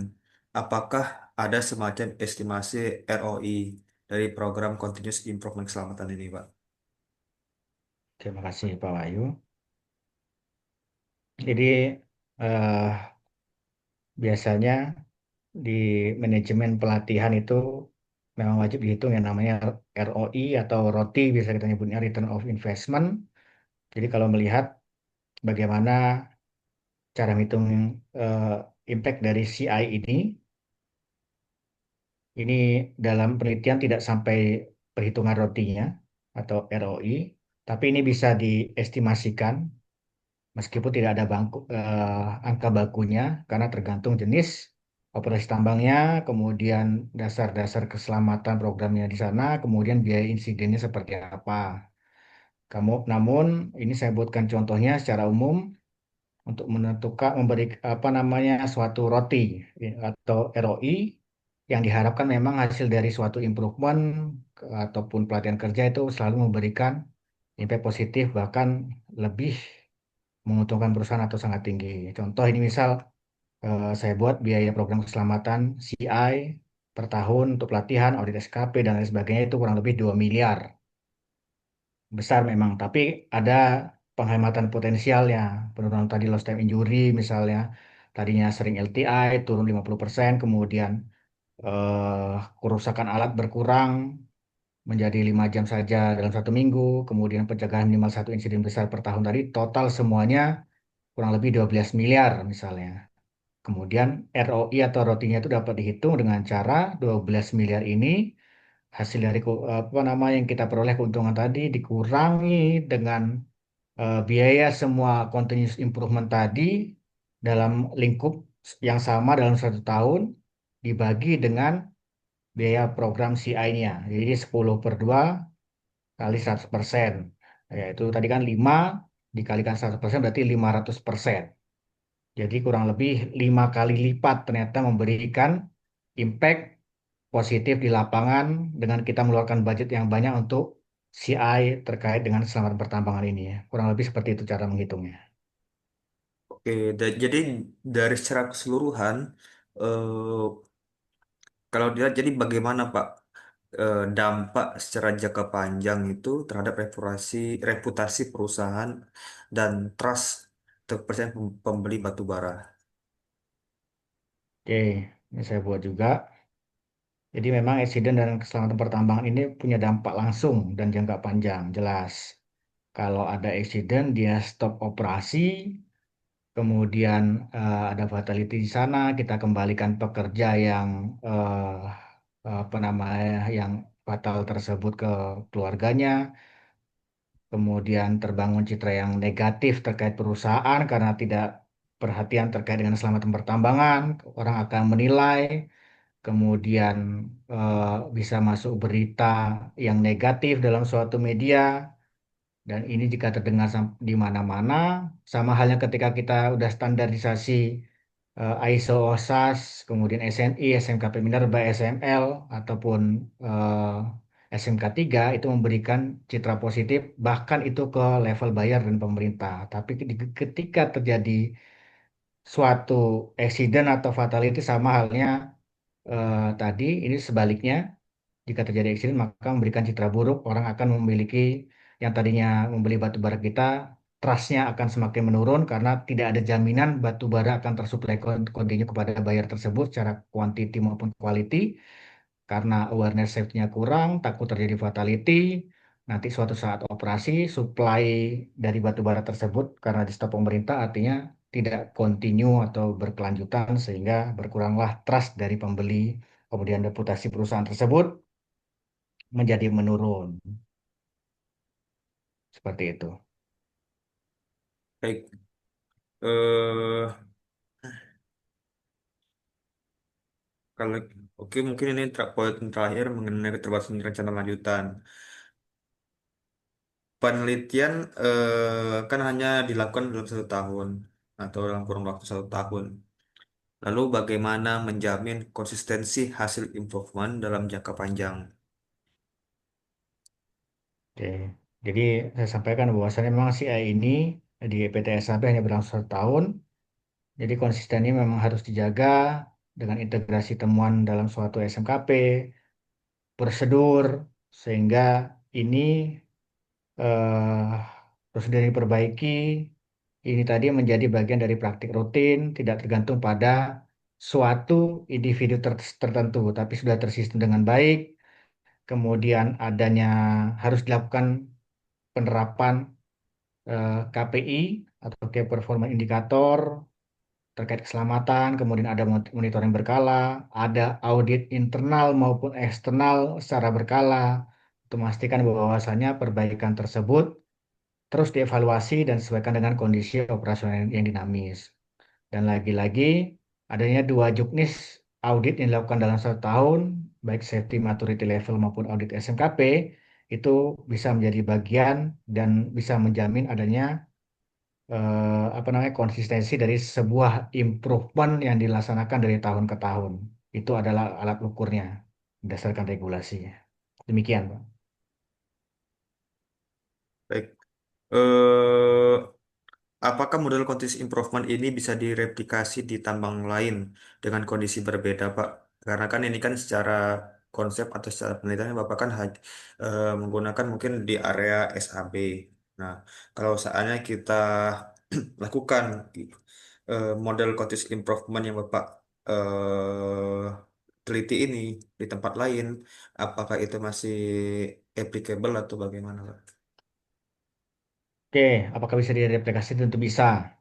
apakah ada semacam estimasi ROI dari program Continuous Improvement Keselamatan ini, Pak? Terima kasih Pak Wahyu. Jadi eh, biasanya di manajemen pelatihan itu memang wajib dihitung yang namanya ROI atau ROTI, bisa kita nyebutnya Return of Investment. Jadi kalau melihat bagaimana cara menghitung eh, impact dari CI ini dalam penelitian tidak sampai perhitungan ROTI-nya atau ROI, tapi ini bisa diestimasikan meskipun tidak ada angka bakunya karena tergantung jenis operasi tambangnya, kemudian dasar-dasar keselamatan programnya di sana, kemudian biaya insidennya seperti apa. Namun ini saya buatkan contohnya secara umum untuk menentukan memberi apa namanya suatu roti atau ROI yang diharapkan memang hasil dari suatu improvement ataupun pelatihan kerja itu selalu memberikan impact positif bahkan lebih menguntungkan perusahaan atau sangat tinggi. Contoh ini misal saya buat biaya program keselamatan CI per tahun untuk pelatihan, audit SKP dan lain sebagainya itu kurang lebih 2 miliar. Besar memang, tapi ada penghematan potensialnya, penurunan tadi lost time injury misalnya, tadinya sering LTI turun 50%, kemudian kerusakan alat berkurang menjadi 5 jam saja dalam 1 minggu, kemudian pencegahan minimal satu insiden besar per tahun tadi, total semuanya kurang lebih 12 miliar misalnya. Kemudian ROI atau rotinya itu dapat dihitung dengan cara 12 miliar ini hasil dari apa nama yang kita peroleh keuntungan tadi dikurangi dengan biaya semua continuous improvement tadi dalam lingkup yang sama dalam 1 tahun dibagi dengan biaya program CI-nya. Jadi 10 per 2 kali 100%. Yaitu tadi kan 5 dikalikan 100% berarti 500%. Jadi kurang lebih 5 kali lipat ternyata memberikan impact positif di lapangan dengan kita mengeluarkan budget yang banyak untuk CI terkait dengan keselamatan pertambangan ini ya. Kurang lebih seperti itu cara menghitungnya. Oke, jadi dari secara keseluruhan, eh, kalau dilihat, jadi bagaimana Pak dampak secara jangka panjang itu terhadap reputasi perusahaan dan trust kepercayaan pembeli batu bara? Oke, ini saya buat juga. Jadi memang eksiden dan keselamatan pertambangan ini punya dampak langsung dan jangka panjang, jelas. Kalau ada eksiden, dia stop operasi, kemudian ada fatality di sana, kita kembalikan pekerja yang apa namanya, yang fatal tersebut ke keluarganya, kemudian terbangun citra yang negatif terkait perusahaan karena tidak perhatian terkait dengan keselamatan pertambangan, orang akan menilai kemudian eh, bisa masuk berita yang negatif dalam suatu media, dan ini jika terdengar di mana-mana, sama halnya ketika kita udah standarisasi ISO OSAS, kemudian SNI, SMKP Minerba, SML, ataupun SMK 3 itu memberikan citra positif, bahkan itu ke level bayar dan pemerintah. Tapi ketika terjadi suatu accident atau fatality sama halnya tadi, ini sebaliknya, jika terjadi accident maka memberikan citra buruk, orang akan memiliki yang tadinya membeli batu bara kita, trustnya akan semakin menurun karena tidak ada jaminan batu bara akan tersuplai kontinu kepada buyer tersebut secara quantity maupun quality, karena awareness safety-nya kurang, takut terjadi fatality. Nanti suatu saat operasi, supply dari batu bara tersebut karena di stop pemerintah artinya tidak continue atau berkelanjutan sehingga berkuranglah trust dari pembeli, kemudian reputasi perusahaan tersebut menjadi menurun. Seperti itu. Baik, eh kalau oke, mungkin ini poin terakhir mengenai keterbatasan rencana lanjutan. Penelitian kan hanya dilakukan dalam 1 tahun atau dalam kurun waktu 1 tahun. Lalu bagaimana menjamin konsistensi hasil improvement dalam jangka panjang? Oke. Jadi saya sampaikan bahwasannya memang CI ini di PT SAB hanya berlangsung 1 tahun. Jadi konsistennya memang harus dijaga dengan integrasi temuan dalam suatu SMKP, prosedur, sehingga ini eh, prosedur yang diperbaiki ini tadi menjadi bagian dari praktik rutin, tidak tergantung pada suatu individu tertentu, tapi sudah tersistem dengan baik. Kemudian adanya harus dilakukan penerapan KPI atau Key Performance Indicator terkait keselamatan, kemudian ada monitoring berkala, ada audit internal maupun eksternal secara berkala untuk memastikan bahwasannya perbaikan tersebut terus dievaluasi dan sesuaikan dengan kondisi operasional yang dinamis. Dan lagi-lagi adanya 2 juknis audit yang dilakukan dalam 1 tahun, baik safety maturity level maupun audit SMKP, itu bisa menjadi bagian dan bisa menjamin adanya apa namanya konsistensi dari sebuah improvement yang dilaksanakan dari tahun ke tahun. Itu adalah alat ukurnya berdasarkan regulasinya. Demikian, Pak. Baik, eh, apakah model continuous improvement ini bisa direplikasi di tambang lain dengan kondisi berbeda, Pak? Karena kan ini kan secara konsep atau secara penelitian Bapak kan menggunakan mungkin di area SAB. Nah, kalau seandainya kita lakukan model continuous improvement yang Bapak teliti ini di tempat lain, apakah itu masih applicable atau bagaimana, Pak? Oke, apakah bisa direplikasi? Tentu bisa.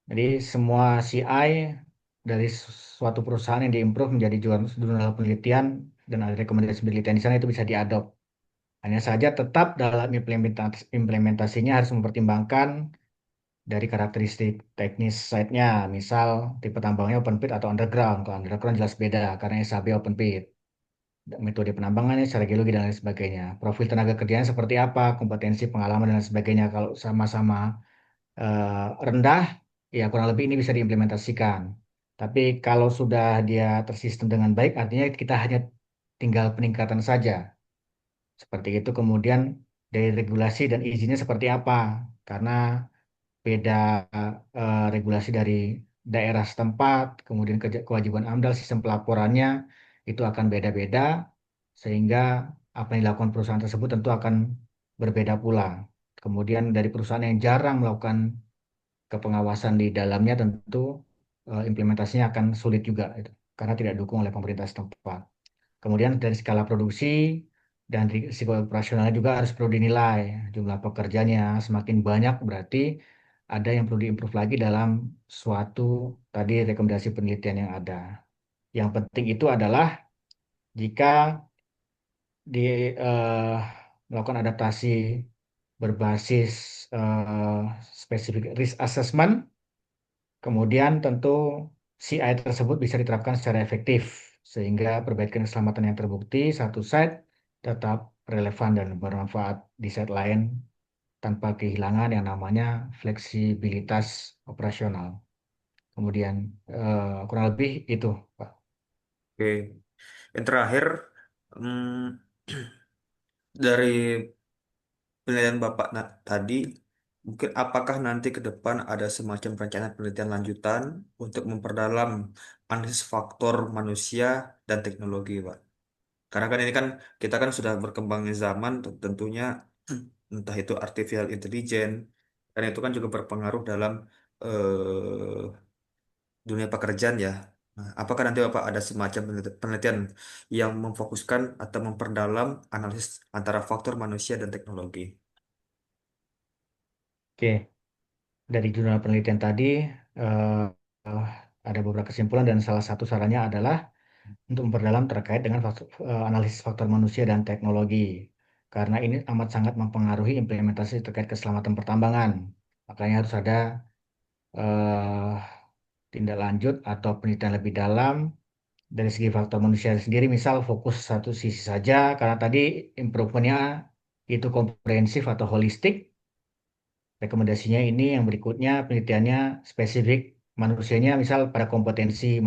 Jadi semua CI dari suatu perusahaan yang diimprove menjadi jurnal penelitian dan ada rekomendasi penelitian di sana itu bisa diadop. Hanya saja tetap dalam implementasinya harus mempertimbangkan dari karakteristik teknis site-nya, misal tipe tambangnya open pit atau underground. Kalau underground jelas beda karena SHB open pit. Metode penambangannya, secara geologi dan lain sebagainya. Profil tenaga kerjanya seperti apa, kompetensi, pengalaman dan lain sebagainya. Kalau sama-sama rendah, ya kurang lebih ini bisa diimplementasikan. Tapi kalau sudah dia tersistem dengan baik, artinya kita hanya tinggal peningkatan saja. Seperti itu kemudian dari regulasi dan izinnya seperti apa. Karena beda regulasi dari daerah setempat, kemudian kewajiban AMDAL, sistem pelaporannya itu akan beda-beda, sehingga apa yang dilakukan perusahaan tersebut tentu akan berbeda pula. Kemudian dari perusahaan yang jarang melakukan kepengawasan di dalamnya tentu implementasinya akan sulit juga, itu, karena tidak didukung oleh pemerintah setempat. Kemudian dari skala produksi dan risiko operasionalnya juga harus perlu dinilai. Jumlah pekerjanya semakin banyak berarti ada yang perlu diimprove lagi dalam suatu tadi rekomendasi penelitian yang ada. Yang penting itu adalah jika di eh, melakukan adaptasi berbasis eh, spesifik risk assessment, kemudian tentu CI tersebut bisa diterapkan secara efektif sehingga perbaikan keselamatan yang terbukti satu site tetap relevan dan bermanfaat di site lain tanpa kehilangan yang namanya fleksibilitas operasional. Kemudian kurang lebih itu, Pak. Oke. Yang terakhir, hmm, dari penilaian Bapak tadi, mungkin apakah nanti ke depan ada semacam rencana penelitian lanjutan untuk memperdalam analisis faktor manusia dan teknologi, Pak? Karena kan ini kan kita kan sudah berkembangnya zaman, tentunya entah itu artificial intelligence, dan itu kan juga berpengaruh dalam dunia pekerjaan ya. Nah, apakah nanti Bapak ada semacam penelitian yang memfokuskan atau memperdalam analisis antara faktor manusia dan teknologi? Oke, dari jurnal penelitian tadi eh, eh, ada beberapa kesimpulan dan salah satu sarannya adalah untuk memperdalam terkait dengan analisis faktor manusia dan teknologi. Karena ini amat sangat mempengaruhi implementasi terkait keselamatan pertambangan. Makanya harus ada eh, tindak lanjut atau penelitian lebih dalam dari segi faktor manusia sendiri, misal fokus satu sisi saja, karena tadi improvementnya itu komprehensif atau holistik. Rekomendasinya ini yang berikutnya penelitiannya spesifik manusianya, misal pada kompetensi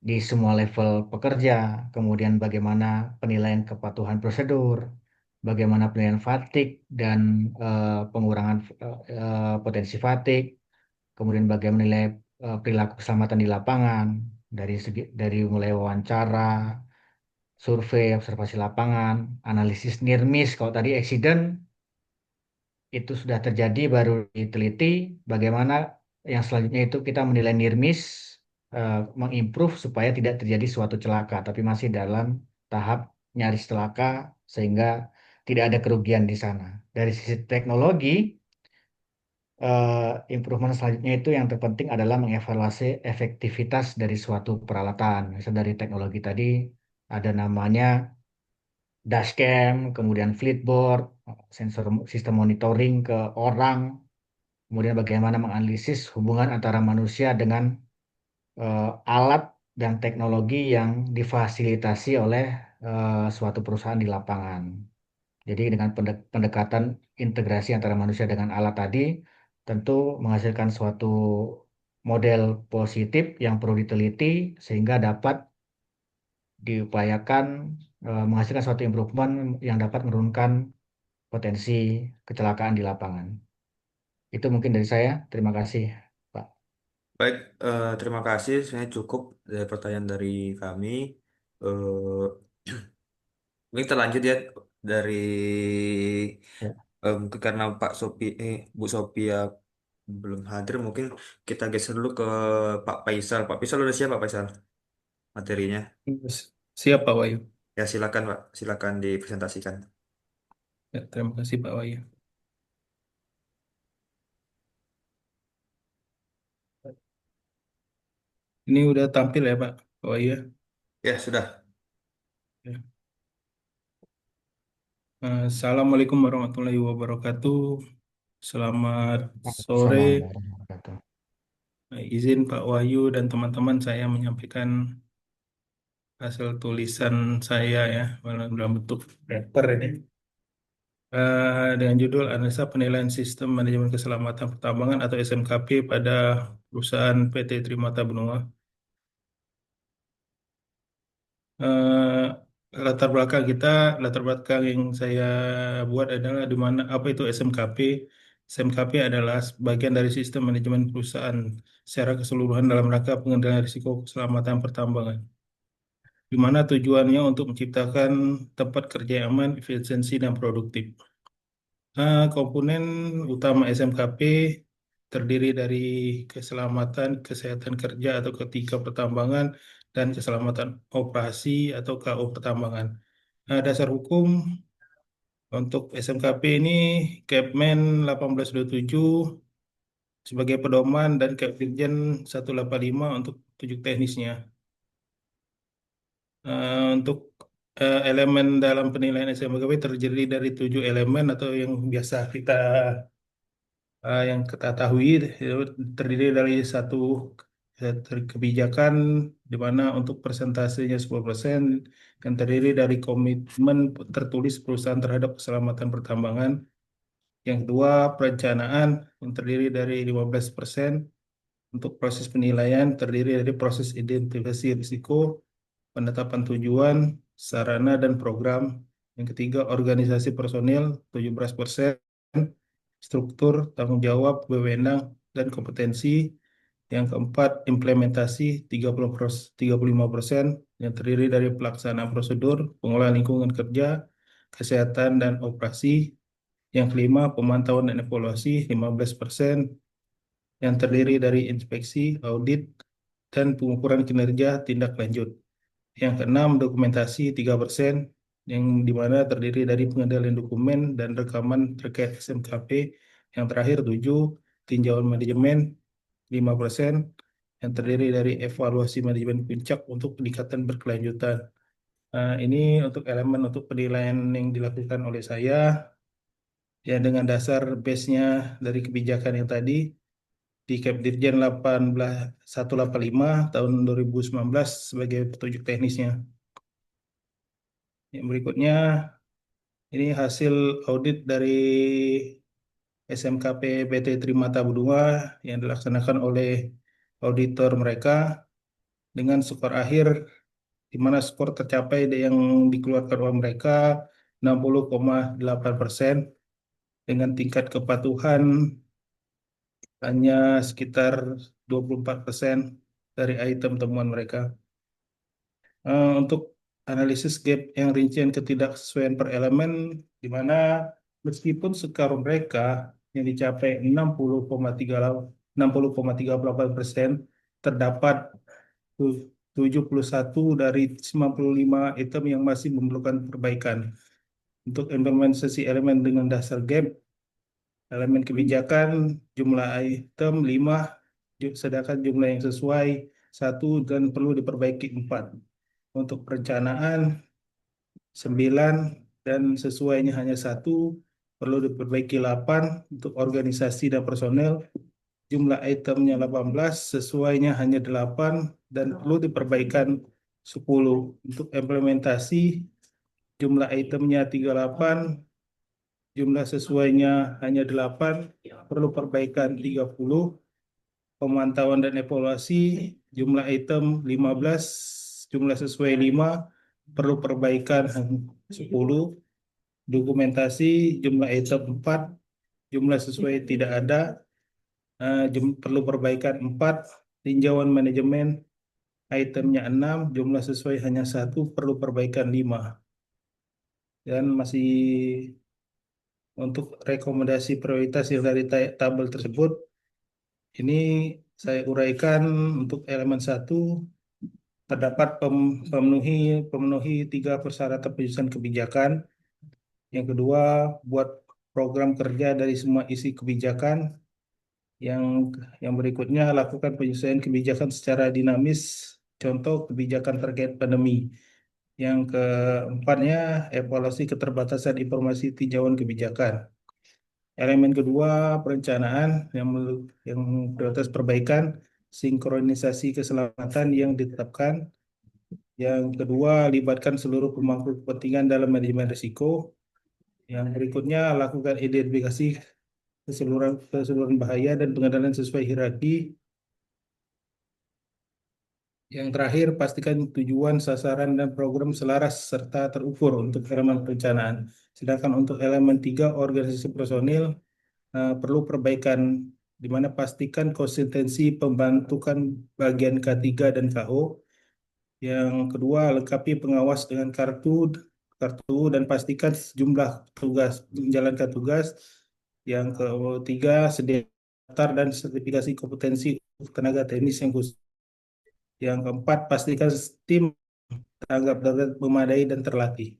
di semua level pekerja, kemudian bagaimana penilaian kepatuhan prosedur, bagaimana penilaian fatigue dan pengurangan potensi fatigue, kemudian bagaimana menilai perilaku keselamatan di lapangan dari mulai wawancara, survei, observasi lapangan, analisis near miss. Kalau tadi accident itu sudah terjadi baru diteliti, bagaimana yang selanjutnya itu kita menilai near miss, mengimprove supaya tidak terjadi suatu celaka, tapi masih dalam tahap nyaris celaka sehingga tidak ada kerugian di sana. Dari sisi teknologi, improvement selanjutnya itu yang terpenting adalah mengevaluasi efektivitas dari suatu peralatan. Misal dari teknologi tadi ada namanya dashcam, kemudian flipboard, sensor sistem monitoring ke orang, kemudian bagaimana menganalisis hubungan antara manusia dengan alat dan teknologi yang difasilitasi oleh suatu perusahaan di lapangan. Jadi dengan pendekatan integrasi antara manusia dengan alat tadi tentu menghasilkan suatu model positif yang perlu diteliti sehingga dapat diupayakan menghasilkan suatu improvement yang dapat menurunkan potensi kecelakaan di lapangan. Itu mungkin dari saya. Terima kasih, Pak. Baik, terima kasih. Sebenarnya cukup dari pertanyaan dari kami. Mungkin kita lanjut ya dari Ya, mungkin karena Bu Sophia Belum hadir, mungkin kita geser dulu ke Pak Faisal. Pak Faisal udah siap Pak Faisal materinya? Siap Pak Wahyu. Ya silakan Pak, silakan dipresentasikan. Ya, terima kasih Pak Wahyu. Ini udah tampil ya Pak Wahyu. Ya sudah. Ya. Assalamualaikum warahmatullahi wabarakatuh. Selamat sore. Assalamualaikum warahmatullahi wabarakatuh. Izin Pak Wahyu dan teman-teman saya menyampaikan hasil tulisan saya ya dalam bentuk paper ini. Dengan judul Analisa Penilaian Sistem Manajemen Keselamatan Pertambangan atau SMKP pada perusahaan PT Trimata Benua. Latar belakang kita, latar belakang yang saya buat adalah di mana apa itu SMKP. SMKP adalah bagian dari sistem manajemen perusahaan secara keseluruhan dalam rangka pengendalian risiko keselamatan pertambangan, di mana tujuannya untuk menciptakan tempat kerja yang aman, efisiensi, dan produktif. Komponen utama SMKP terdiri dari keselamatan, kesehatan kerja atau ketika pertambangan, dan keselamatan operasi atau KO pertambangan. Dasar hukum untuk SMKP ini Kepmen 1827 sebagai pedoman dan Kepdirjen 185 untuk tujuh teknisnya. Untuk elemen dalam penilaian SMKP terdiri dari tujuh elemen atau yang biasa yang kita ketahui itu terdiri dari satu kebijakan di mana untuk persentasenya 10% yang terdiri dari komitmen tertulis perusahaan terhadap keselamatan pertambangan. Yang kedua, perencanaan yang terdiri dari 15%. Untuk proses penilaian terdiri dari proses identifikasi risiko, penetapan tujuan, sarana dan program. Yang ketiga, organisasi personil 17%, struktur, tanggung jawab, wewenang, dan kompetensi. Yang keempat, implementasi 35%, yang terdiri dari pelaksanaan prosedur, pengelolaan lingkungan kerja, kesehatan, dan operasi. Yang kelima, pemantauan dan evaluasi 15%, yang terdiri dari inspeksi, audit, dan pengukuran kinerja tindak lanjut. Yang keenam, dokumentasi 3%, yang dimana terdiri dari pengendalian dokumen dan rekaman terkait SMKP. Yang terakhir, 7, tinjauan manajemen 5%, yang terdiri dari evaluasi manajemen puncak untuk peningkatan berkelanjutan. Ini untuk elemen untuk penilaian yang dilakukan oleh saya, ya dengan dasar base-nya dari kebijakan yang tadi di Kepdirjen 185 tahun 2019 sebagai petunjuk teknisnya. Yang berikutnya, ini hasil audit dari SMKP PT Trimata Benua yang dilaksanakan oleh auditor mereka dengan skor akhir di mana skor tercapai yang dikeluarkan oleh mereka 60,8% dengan tingkat kepatuhan hanya sekitar 24% dari item temuan mereka. Untuk analisis gap yang rincian ketidaksesuaian per elemen, di mana meskipun skor mereka yang dicapai 60,38%, terdapat 71 dari 95 item yang masih memerlukan perbaikan. Untuk implementasi elemen dengan dasar gap, elemen kebijakan jumlah item 5, sedangkan jumlah yang sesuai 1 dan perlu diperbaiki 4. Untuk perencanaan 9 dan sesuainya hanya 1, perlu diperbaiki 8. Untuk organisasi dan personel jumlah itemnya 18, sesuainya hanya 8 dan perlu diperbaikan 10. Untuk implementasi jumlah itemnya 38, jumlah sesuainya hanya 8, perlu perbaikan 30. Pemantauan dan evaluasi jumlah item 15, jumlah sesuai 5, perlu perbaikan 10. Dokumentasi jumlah item 4, jumlah sesuai tidak ada, perlu perbaikan 4. Tinjauan manajemen itemnya 6, jumlah sesuai hanya 1, perlu perbaikan 5. Dan masih untuk rekomendasi prioritas yang dari tabel tersebut, Ini saya uraikan untuk elemen satu terdapat pemenuhi pemenuhi tiga persyaratan penyusunan kebijakan. Yang kedua, buat program kerja dari semua isi kebijakan. Yang yang berikutnya, lakukan penyesuaian kebijakan secara dinamis. Contoh kebijakan terkait pandemi. Yang keempatnya, evaluasi keterbatasan informasi tinjauan kebijakan. Elemen kedua, perencanaan yang prioritas perbaikan, sinkronisasi keselamatan yang ditetapkan. Yang kedua, libatkan seluruh pemangku kepentingan dalam manajemen risiko. Yang berikutnya, lakukan identifikasi keseluruhan bahaya dan pengendalian sesuai hierarki. Yang terakhir, pastikan tujuan, sasaran, dan program selaras serta terukur untuk elemen perencanaan. Sedangkan untuk elemen tiga, organisasi personil, perlu perbaikan, di mana pastikan konsistensi pembentukan bagian K3 dan KO. Yang kedua, lengkapi pengawas dengan kartu dan pastikan jumlah tugas, menjalankan tugas. Yang ketiga, sediakan daftar dan sertifikasi kompetensi untuk tenaga teknis yang khusus. Yang keempat, pastikan tim tanggap darurat memadai dan terlatih.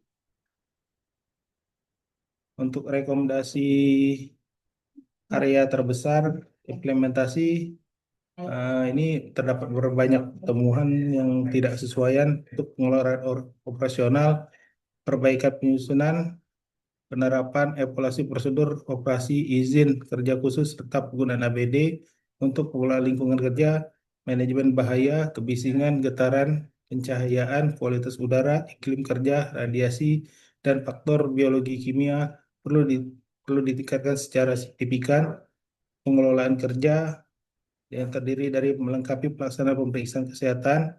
Untuk rekomendasi area terbesar implementasi, ini terdapat banyak temuan yang tidak sesuaian untuk pengeluaran operasional, perbaikan penyusunan, penerapan evaluasi prosedur operasi izin kerja khusus serta penggunaan APD untuk pengelolaan lingkungan kerja, manajemen bahaya, kebisingan, getaran, pencahayaan, kualitas udara, iklim kerja, radiasi, dan faktor biologi kimia perlu perlu ditingkatkan secara signifikan. Pengelolaan kerja yang terdiri dari melengkapi pelaksanaan pemeriksaan kesehatan,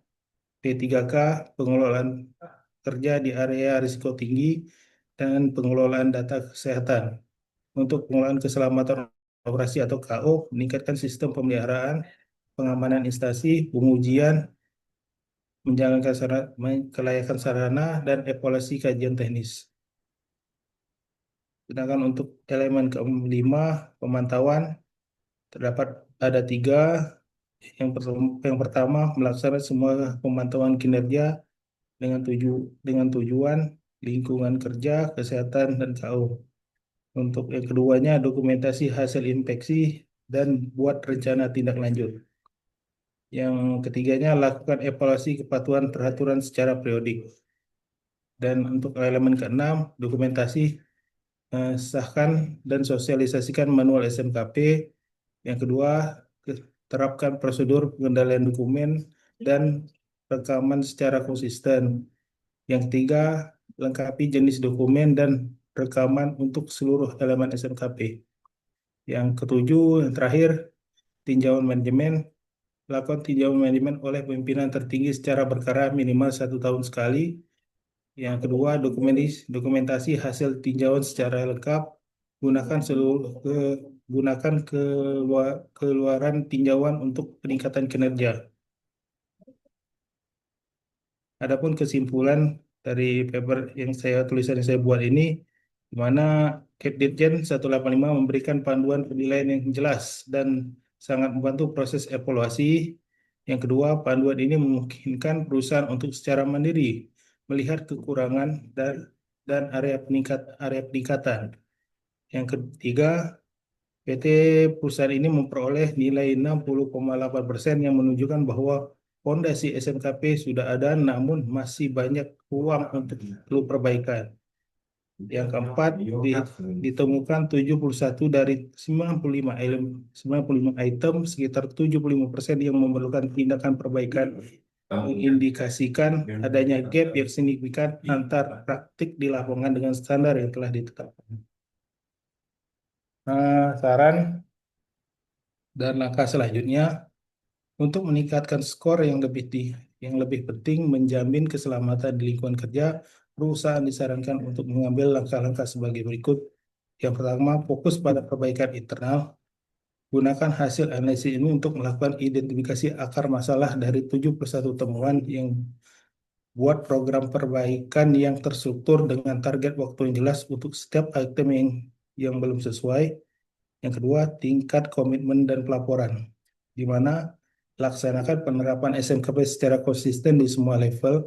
P3K, pengelolaan kerja di area risiko tinggi, dan pengelolaan data kesehatan. Untuk pengelolaan keselamatan operasi atau KO, meningkatkan sistem pemeliharaan, pengamanan instansi, pengujian, menjalankan kelayakan sarana, dan evaluasi kajian teknis. Sedangkan untuk elemen kelima, pemantauan, terdapat ada tiga. Yang pertama, melaksanakan semua pemantauan kinerja dengan tujuan lingkungan kerja, kesehatan, dan KO. Untuk yang keduanya, dokumentasi hasil inspeksi dan buat rencana tindak lanjut. Yang ketiganya, lakukan evaluasi kepatuhan peraturan secara periodik. Dan untuk elemen keenam, dokumentasi, sahkan dan sosialisasikan manual SMKP. Yang kedua, terapkan prosedur pengendalian dokumen dan rekaman secara konsisten. Yang ketiga, lengkapi jenis dokumen dan rekaman untuk seluruh elemen SMKP. Yang ketujuh, yang terakhir, tinjauan manajemen. Lakukan tinjauan manajemen oleh pimpinan tertinggi secara berkala minimal 1 tahun sekali. Yang kedua, dokumentasi hasil tinjauan secara lengkap. Gunakan keluaran tinjauan untuk peningkatan kinerja. Adapun kesimpulan dari paper tulisan yang saya buat ini, di mana Dirjen 185 memberikan panduan penilaian yang jelas dan sangat membantu proses evaluasi. Yang kedua, panduan ini memungkinkan perusahaan untuk secara mandiri melihat kekurangan dan area peningkatan. Yang ketiga, PT perusahaan ini memperoleh nilai 60,8% yang menunjukkan bahwa fondasi SMKP sudah ada, namun masih banyak ruang untuk perlu perbaikan. Yang keempat, ditemukan 71 dari 95 item, sekitar 75% yang memerlukan tindakan perbaikan, mengindikasikan adanya gap yang signifikan antar praktik di lapangan dengan standar yang telah ditetapkan. Saran dan langkah selanjutnya, untuk meningkatkan skor yang lebih penting menjamin keselamatan di lingkungan kerja, perusahaan disarankan untuk mengambil langkah-langkah sebagai berikut. Yang pertama, fokus pada perbaikan internal. Gunakan hasil analisis ini untuk melakukan identifikasi akar masalah dari 71 temuan yang buat program perbaikan yang terstruktur dengan target waktu yang jelas untuk setiap item yang belum sesuai. Yang kedua, tingkat komitmen dan pelaporan. di mana laksanakan penerapan SMKP secara konsisten di semua level,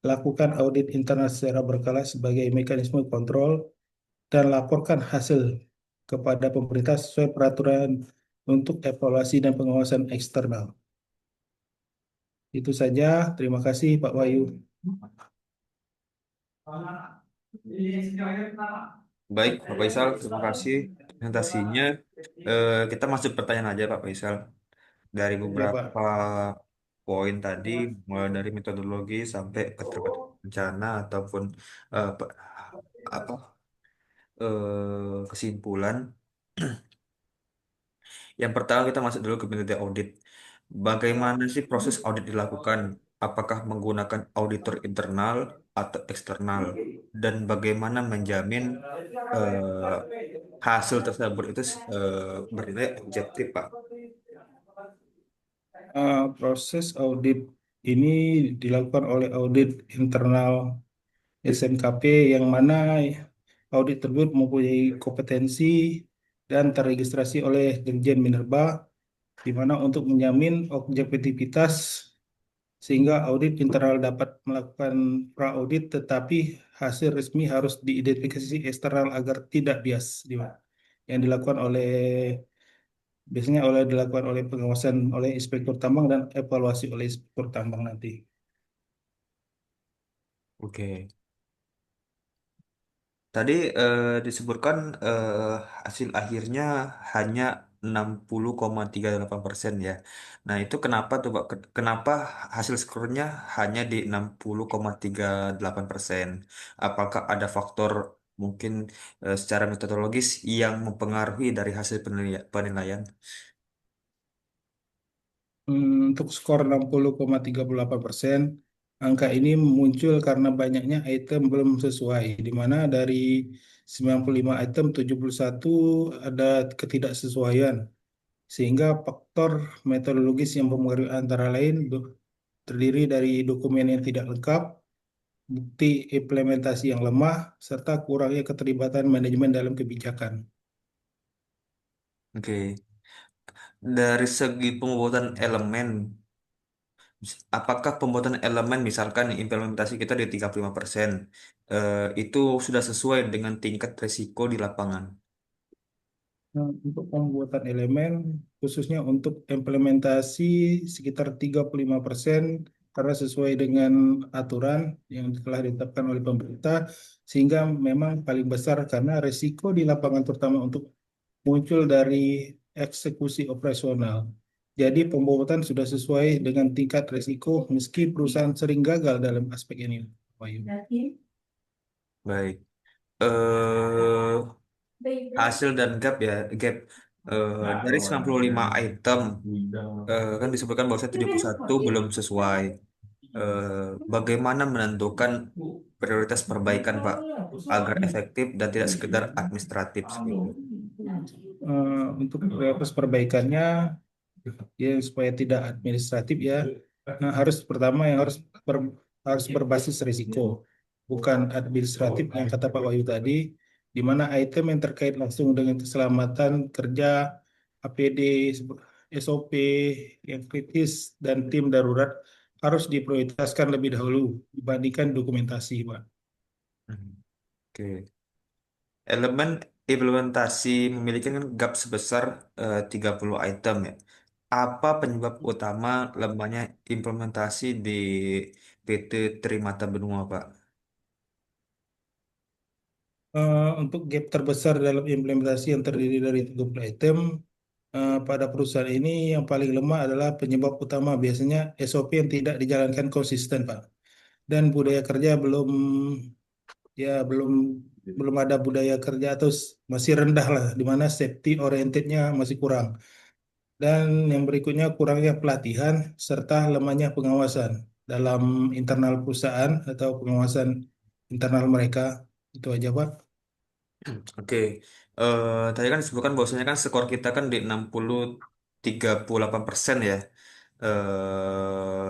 lakukan audit internal secara berkala sebagai mekanisme kontrol, dan laporkan hasil kepada pemerintah sesuai peraturan untuk evaluasi dan pengawasan eksternal. Itu saja. Terima kasih, Pak Wahyu. Baik, Pak Faisal, terima kasih presentasinya. Kita masuk pertanyaan aja, Pak Faisal. Dari Ya, beberapa Pak. poin tadi, mulai dari metodologi sampai keterkaitan rencana ataupun pe- apa kesimpulan. Yang pertama kita masuk dulu ke metode audit. Bagaimana sih proses audit dilakukan? Apakah menggunakan auditor internal atau eksternal? Dan bagaimana menjamin eh, hasil tersebut itu bernilai objektif, Pak? Proses audit ini dilakukan oleh audit internal SMKP yang mana audit tersebut mempunyai kompetensi dan terregistrasi oleh Dirjen Minerba, di mana untuk menjamin objektivitas sehingga audit internal dapat melakukan pra-audit, tetapi hasil resmi harus diidentifikasi eksternal agar tidak bias, yang dilakukan oleh biasanya dilakukan oleh pengawasan oleh inspektur tambang dan evaluasi oleh inspektur tambang nanti. Oke. Tadi disebutkan eh, hasil akhirnya hanya 60,38% ya. Nah, itu kenapa tuh, Pak? Kenapa hasil skornya hanya di 60,38%? Apakah ada faktor mungkin secara metodologis yang mempengaruhi dari hasil penilaian? Untuk skor 60,38%, angka ini muncul karena banyaknya item belum sesuai, di mana dari 95 item, 71 ada ketidaksesuaian, sehingga faktor metodologis yang mempengaruhi antara lain terdiri dari dokumen yang tidak lengkap, bukti implementasi yang lemah, serta kurangnya keterlibatan manajemen dalam kebijakan. Oke. Dari segi pembuatan elemen, apakah pembuatan elemen misalkan implementasi kita di 35%, itu sudah sesuai dengan tingkat risiko di lapangan? Nah, untuk pembuatan elemen, khususnya untuk implementasi sekitar 35% karena sesuai dengan aturan yang telah ditetapkan oleh pemerintah, sehingga memang paling besar karena resiko di lapangan terutama untuk muncul dari eksekusi operasional. Jadi pembuatan sudah sesuai dengan tingkat resiko meski perusahaan sering gagal dalam aspek ini, Pak Yu. Baik. Eh, Hasil dan gap ya, gap dari 95 item, kan disebutkan bahwa 71 belum sesuai. Eh, Bagaimana menentukan prioritas perbaikan, Pak, agar efektif dan tidak sekedar administratif seperti itu? Untuk prioritas perbaikannya, ya supaya tidak administratif ya, nah, harus pertama yang harus berbasis risiko, bukan administratif yang kata Pak Wahyu tadi, di mana item yang terkait langsung dengan keselamatan kerja, APD, SOP yang kritis dan tim darurat harus diprioritaskan lebih dahulu dibandingkan dokumentasi, Pak. Hmm. Oke. Elemen implementasi memiliki kan gap sebesar 30 item ya. Apa penyebab utama lemahnya implementasi di PT Trimata Benua, Pak? Untuk gap terbesar dalam implementasi yang terdiri dari 30 item, pada perusahaan ini yang paling lemah adalah penyebab utama biasanya SOP yang tidak dijalankan konsisten, Pak. Dan budaya kerja ya belum belum ada budaya kerja atau masih rendah lah, di mana safety orientednya masih kurang. Dan yang berikutnya kurangnya pelatihan serta lemahnya pengawasan dalam internal perusahaan atau pengawasan internal mereka. Itu aja, Pak. Oke. Tadi kan disebutkan bahwasanya kan skor kita kan di 60,38% ya.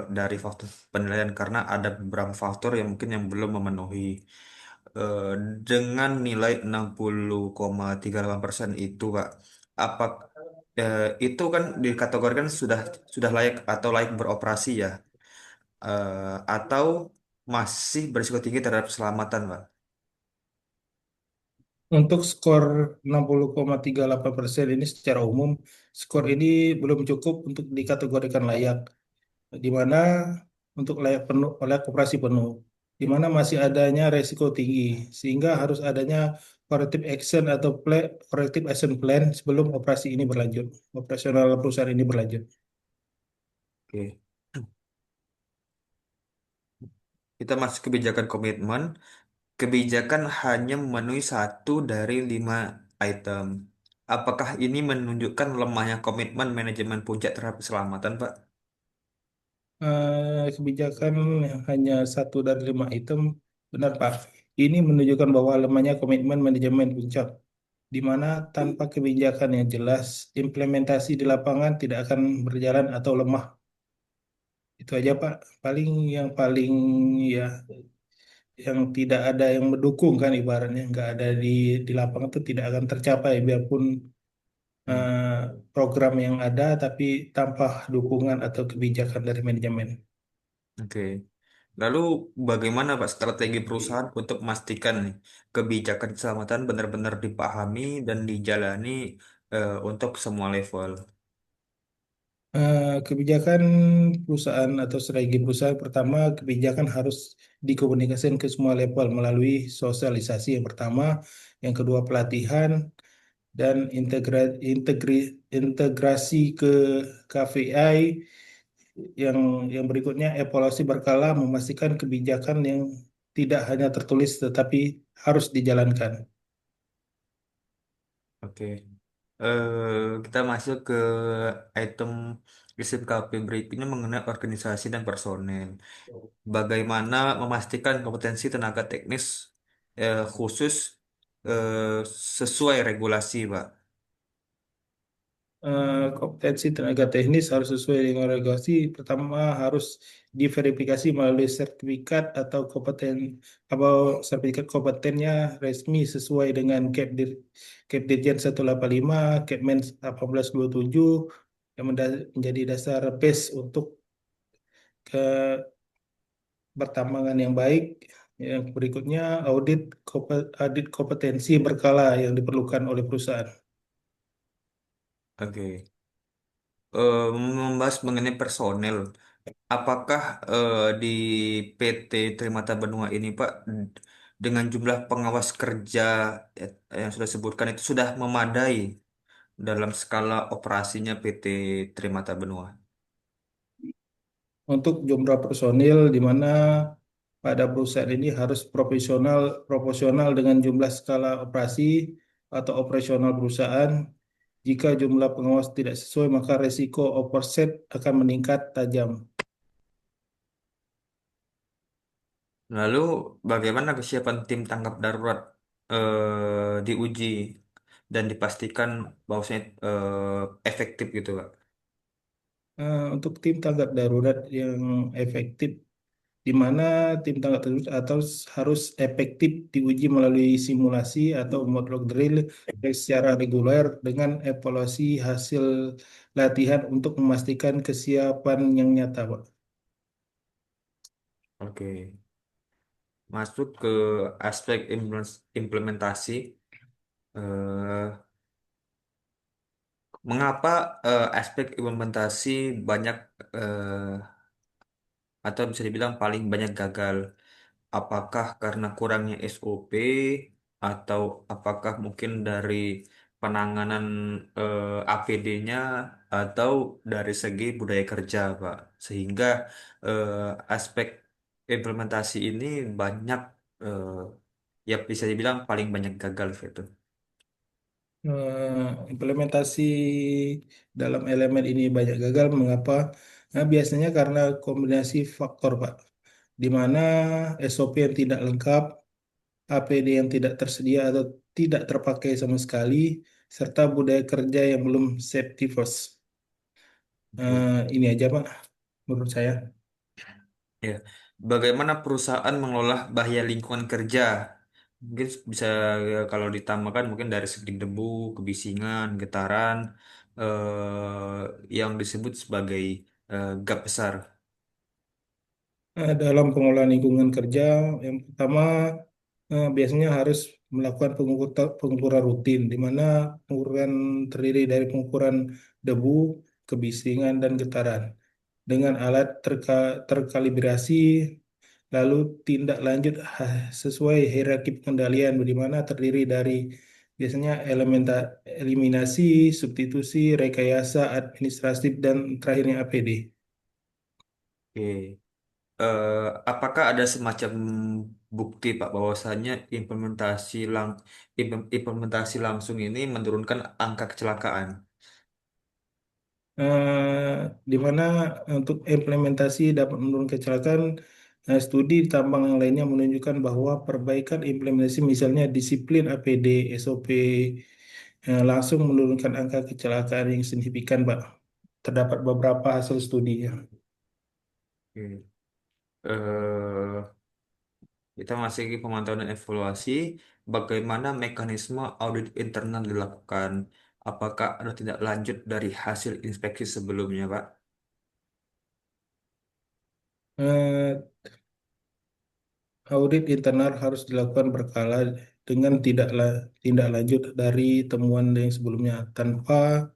Dari faktor penilaian karena ada beberapa faktor yang mungkin yang belum memenuhi. Eh, dengan nilai 60,38% itu, Pak, apa itu kan dikategorikan sudah layak atau layak beroperasi ya, atau masih berisiko tinggi terhadap keselamatan, Pak. Untuk skor 60,38% ini secara umum, skor ini belum cukup untuk dikategorikan layak, di mana untuk layak penuh, layak operasi penuh, di mana masih adanya resiko tinggi, sehingga harus adanya corrective action atau corrective action plan sebelum operasi ini berlanjut, operasional perusahaan ini berlanjut. Oke. Kita masuk kebijakan komitmen. Kebijakan hanya memenuhi satu dari 5 item. Apakah ini menunjukkan lemahnya komitmen manajemen puncak terhadap keselamatan, Pak? Kebijakan yang hanya 1 dari 5 item, benar Pak. Ini menunjukkan bahwa lemahnya komitmen manajemen puncak, di mana tanpa kebijakan yang jelas, implementasi di lapangan tidak akan berjalan atau lemah. Itu aja Pak. Paling ya yang tidak ada yang mendukung kan ibaratnya nggak ada di lapangan itu tidak akan tercapai biarpun Hmm, eh, program yang ada tapi tanpa dukungan atau kebijakan dari manajemen. oke. Lalu bagaimana Pak strategi perusahaan untuk memastikan nih, kebijakan keselamatan benar-benar dipahami dan dijalani untuk semua level? Kebijakan perusahaan atau strategi perusahaan pertama kebijakan harus dikomunikasikan ke semua level melalui sosialisasi yang pertama, yang kedua pelatihan dan integrasi ke KPI, yang berikutnya evaluasi berkala memastikan kebijakan yang tidak hanya tertulis tetapi harus dijalankan. Oke. Kita masuk ke item prinsip KP berikutnya mengenai organisasi dan personel. Bagaimana memastikan kompetensi tenaga teknis khusus eh, sesuai regulasi, Pak? Kompetensi tenaga teknis harus sesuai dengan regulasi. Pertama harus diverifikasi melalui sertifikat atau sertifikat kompetennya resmi sesuai dengan Kepdirjen 185, Kepmen 1827 yang menjadi dasar base untuk ke pertambangan yang baik. Yang berikutnya audit kompetensi berkala yang diperlukan oleh perusahaan. Oke. Membahas mengenai personel. Apakah di PT Trimata Benua ini, Pak, dengan jumlah pengawas kerja yang sudah sebutkan itu sudah memadai dalam skala operasinya PT Trimata Benua? Untuk jumlah personil di mana pada perusahaan ini harus proporsional dengan jumlah skala operasi atau operasional perusahaan. Jika jumlah pengawas tidak sesuai, maka resiko overset akan meningkat tajam. Lalu, bagaimana kesiapan tim tanggap darurat diuji dan dipastikan bahwasanya efektif gitu, Pak? Untuk tim tanggap darurat yang efektif, di mana tim tanggap darurat atau harus efektif diuji melalui simulasi atau mock drill secara reguler dengan evaluasi hasil latihan untuk memastikan kesiapan yang nyata, Pak. Oke. Masuk ke aspek implementasi. eh, Mengapa aspek implementasi banyak eh, atau bisa dibilang paling banyak gagal? Apakah karena kurangnya SOP atau apakah mungkin dari penanganan APD-nya atau dari segi budaya kerja, Pak? Sehingga eh, aspek implementasi ini banyak eh, ya bisa dibilang paling banyak gagal gitu. Implementasi dalam elemen ini banyak gagal. Mengapa? Nah, biasanya karena kombinasi faktor, Pak, di mana SOP yang tidak lengkap, APD yang tidak tersedia atau tidak terpakai sama sekali, serta budaya kerja yang belum safety first. Oke. Ini aja, Pak, menurut saya. Ya, bagaimana perusahaan mengelola bahaya lingkungan kerja? Mungkin bisa ya, kalau ditambahkan mungkin dari segi debu, kebisingan, getaran, yang disebut sebagai gap besar? Dalam pengelolaan lingkungan kerja, yang pertama biasanya harus melakukan pengukuran rutin, di mana pengukuran terdiri dari pengukuran debu, kebisingan, dan getaran dengan alat terkalibrasi, lalu tindak lanjut sesuai hierarki pengendalian, di mana terdiri dari biasanya eliminasi, substitusi, rekayasa, administratif, dan terakhirnya APD. Oke. Apakah ada semacam bukti Pak bahwasannya implementasi langsung ini menurunkan angka kecelakaan? Di mana untuk implementasi dapat menurunkan kecelakaan, studi tambang yang lainnya menunjukkan bahwa perbaikan implementasi misalnya disiplin APD, SOP langsung menurunkan angka kecelakaan yang signifikan, Pak. Terdapat beberapa hasil studi ya. Oke. Eh, kita masih di pemantauan dan evaluasi. Bagaimana mekanisme audit internal dilakukan? Apakah ada tindak lanjut dari hasil inspeksi sebelumnya, Pak? Eh, Audit internal harus dilakukan berkala dengan tindak lanjut dari temuan yang sebelumnya tanpa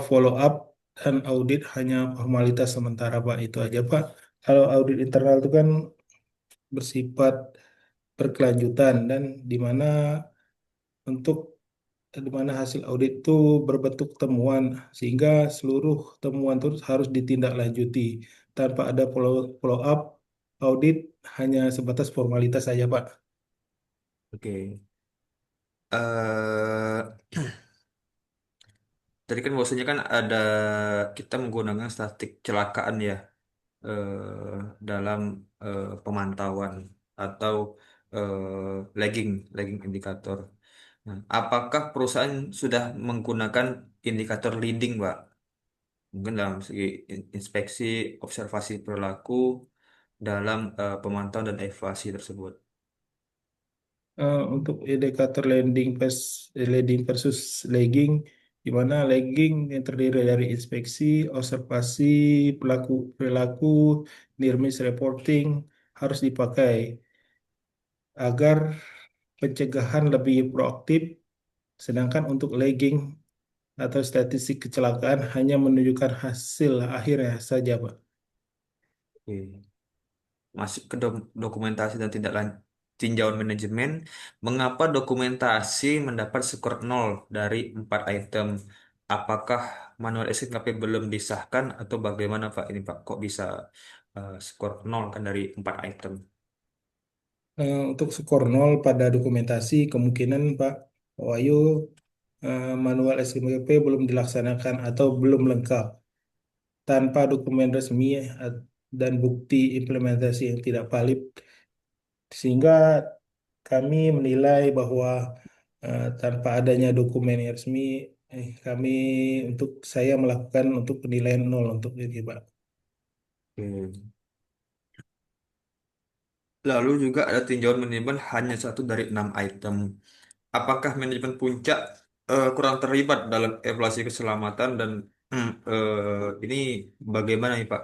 follow up, dan audit hanya formalitas sementara, Pak. Itu aja, Pak. Kalau audit internal itu kan bersifat berkelanjutan, dan di mana untuk di mana hasil audit itu berbentuk temuan, sehingga seluruh temuan itu harus ditindaklanjuti tanpa ada follow up. Audit hanya sebatas formalitas saja, Pak. Oke. Eh, Tadi kan bahwasanya kan ada kita menggunakan statistik kecelakaan ya dalam pemantauan atau lagging lagging indikator. Nah, apakah perusahaan sudah menggunakan indikator leading, Pak? Mungkin dalam segi inspeksi, observasi perilaku dalam pemantauan dan evaluasi tersebut. Untuk indikator landing versus lagging, di mana lagging yang terdiri dari inspeksi, observasi, perilaku, near miss reporting harus dipakai agar pencegahan lebih proaktif, sedangkan untuk lagging atau statistik kecelakaan hanya menunjukkan hasil akhirnya saja, Pak. Oke. Masuk ke dokumentasi dan tinjauan manajemen. Mengapa dokumentasi mendapat skor 0 dari 4 item? Apakah manual SKP belum disahkan atau bagaimana Pak ini Pak? Kok bisa skor 0 kan dari 4 item? Untuk skor 0 pada dokumentasi, kemungkinan Pak Wahyu manual SKP belum dilaksanakan atau belum lengkap. Tanpa dokumen resmi dan bukti implementasi yang tidak valid, sehingga kami menilai bahwa tanpa adanya dokumen yang resmi, kami untuk saya melakukan untuk penilaian 0 untuk ini, Pak. Oke. Lalu juga ada tinjauan manajemen hanya satu dari 6 item. Apakah manajemen puncak kurang terlibat dalam evaluasi keselamatan dan ini bagaimana nih Pak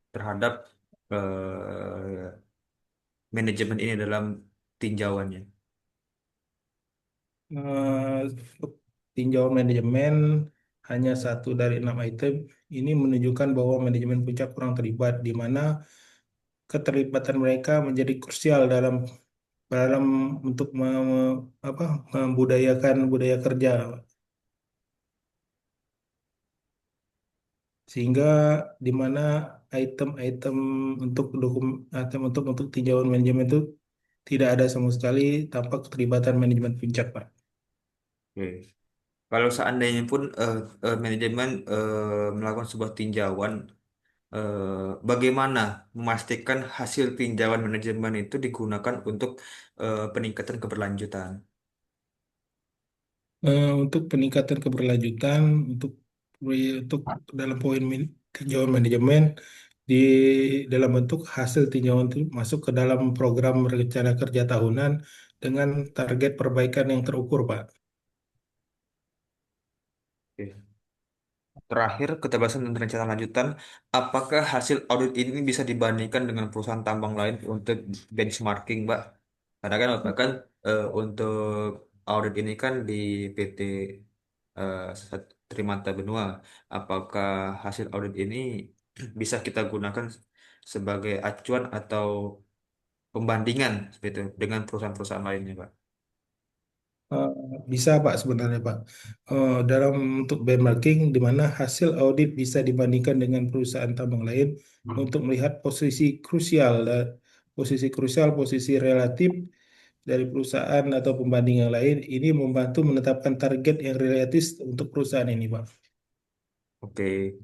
terhadap manajemen ini dalam tinjauannya? Untuk tinjauan manajemen hanya satu dari 6 item ini menunjukkan bahwa manajemen puncak kurang terlibat, di mana keterlibatan mereka menjadi krusial dalam dalam untuk membudayakan budaya kerja, sehingga di mana item-item untuk tinjauan manajemen itu tidak ada sama sekali tanpa keterlibatan manajemen puncak, Pak. Oke. Kalau seandainya pun manajemen melakukan sebuah tinjauan, bagaimana memastikan hasil tinjauan manajemen itu digunakan untuk peningkatan keberlanjutan? Untuk peningkatan keberlanjutan, untuk untuk dalam tinjauan manajemen di dalam bentuk hasil tinjauan itu masuk ke dalam program rencana kerja tahunan dengan target perbaikan yang terukur, Pak. Oke. terakhir, keterbatasan dan rencana lanjutan, apakah hasil audit ini bisa dibandingkan dengan perusahaan tambang lain untuk benchmarking, Mbak? Karena kan Bapak kan untuk audit ini kan di PT Trimata Benua. Apakah hasil audit ini bisa kita gunakan sebagai acuan atau pembandingan seperti itu dengan perusahaan-perusahaan lainnya, Pak? Eh, Bisa Pak sebenarnya Pak. Dalam untuk benchmarking di mana hasil audit bisa dibandingkan dengan perusahaan tambang lain untuk melihat posisi relatif dari perusahaan atau pembanding yang lain, ini membantu menetapkan target yang realistis untuk perusahaan ini Pak. Oke.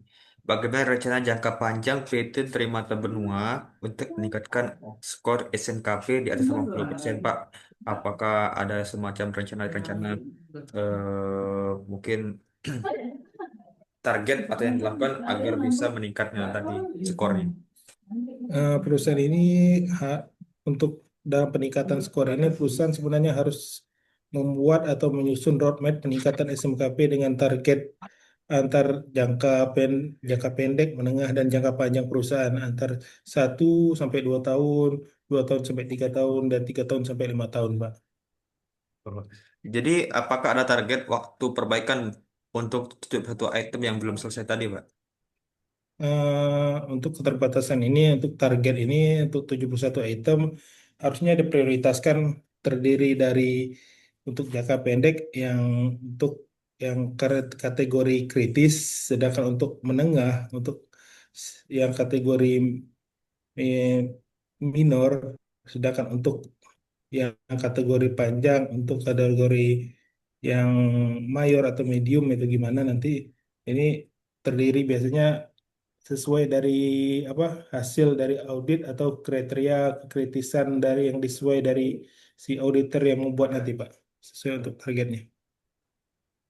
Bagaimana rencana jangka panjang PT Trimata Benua untuk meningkatkan skor SMKP di atas 50%, Pak? Apakah ada semacam rencana-rencana mungkin target atau yang dilakukan agar bisa meningkatnya tadi skornya? Perusahaan ini ha- untuk dalam peningkatan skor ini perusahaan sebenarnya harus membuat atau menyusun roadmap peningkatan SMKP dengan target antar jangka pendek, menengah dan jangka panjang perusahaan antar 1 sampai 2 tahun, 2 tahun sampai 3 tahun dan 3 tahun sampai 5 tahun, Pak. Jadi, apakah ada target waktu perbaikan untuk satu item yang belum selesai tadi, Pak? Untuk keterbatasan ini, untuk target ini, untuk 71 item, harusnya diprioritaskan terdiri dari untuk jangka pendek yang untuk kategori kritis, sedangkan untuk menengah, untuk yang kategori eh, minor, sedangkan untuk yang kategori panjang, untuk kategori yang mayor atau medium itu gimana nanti ini terdiri biasanya sesuai dari apa hasil dari audit atau kriteria kekritisan dari yang sesuai dari si auditor yang membuat nanti Pak sesuai untuk targetnya.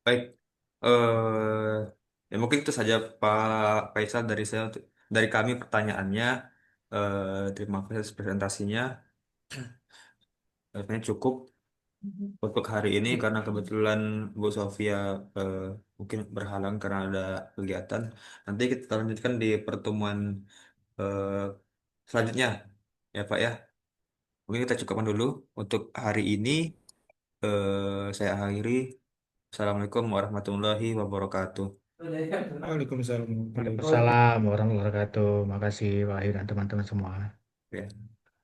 Baik, eh ya mungkin itu saja Pak Faisal dari saya, dari kami pertanyaannya. Terima kasih atas presentasinya. Sebenarnya cukup untuk hari ini karena kebetulan Bu Sofia eh, mungkin berhalang karena ada kegiatan. Nanti kita lanjutkan di pertemuan eh, selanjutnya, ya Pak ya. Mungkin kita cukupkan dulu untuk hari ini. Saya akhiri. Assalamualaikum warahmatullahi wabarakatuh. Waalaikumsalam warahmatullahi wabarakatuh. Waalaikumsalam warahmatullahi wabarakatuh. Makasih Wahyu dan teman-teman semua. Ya.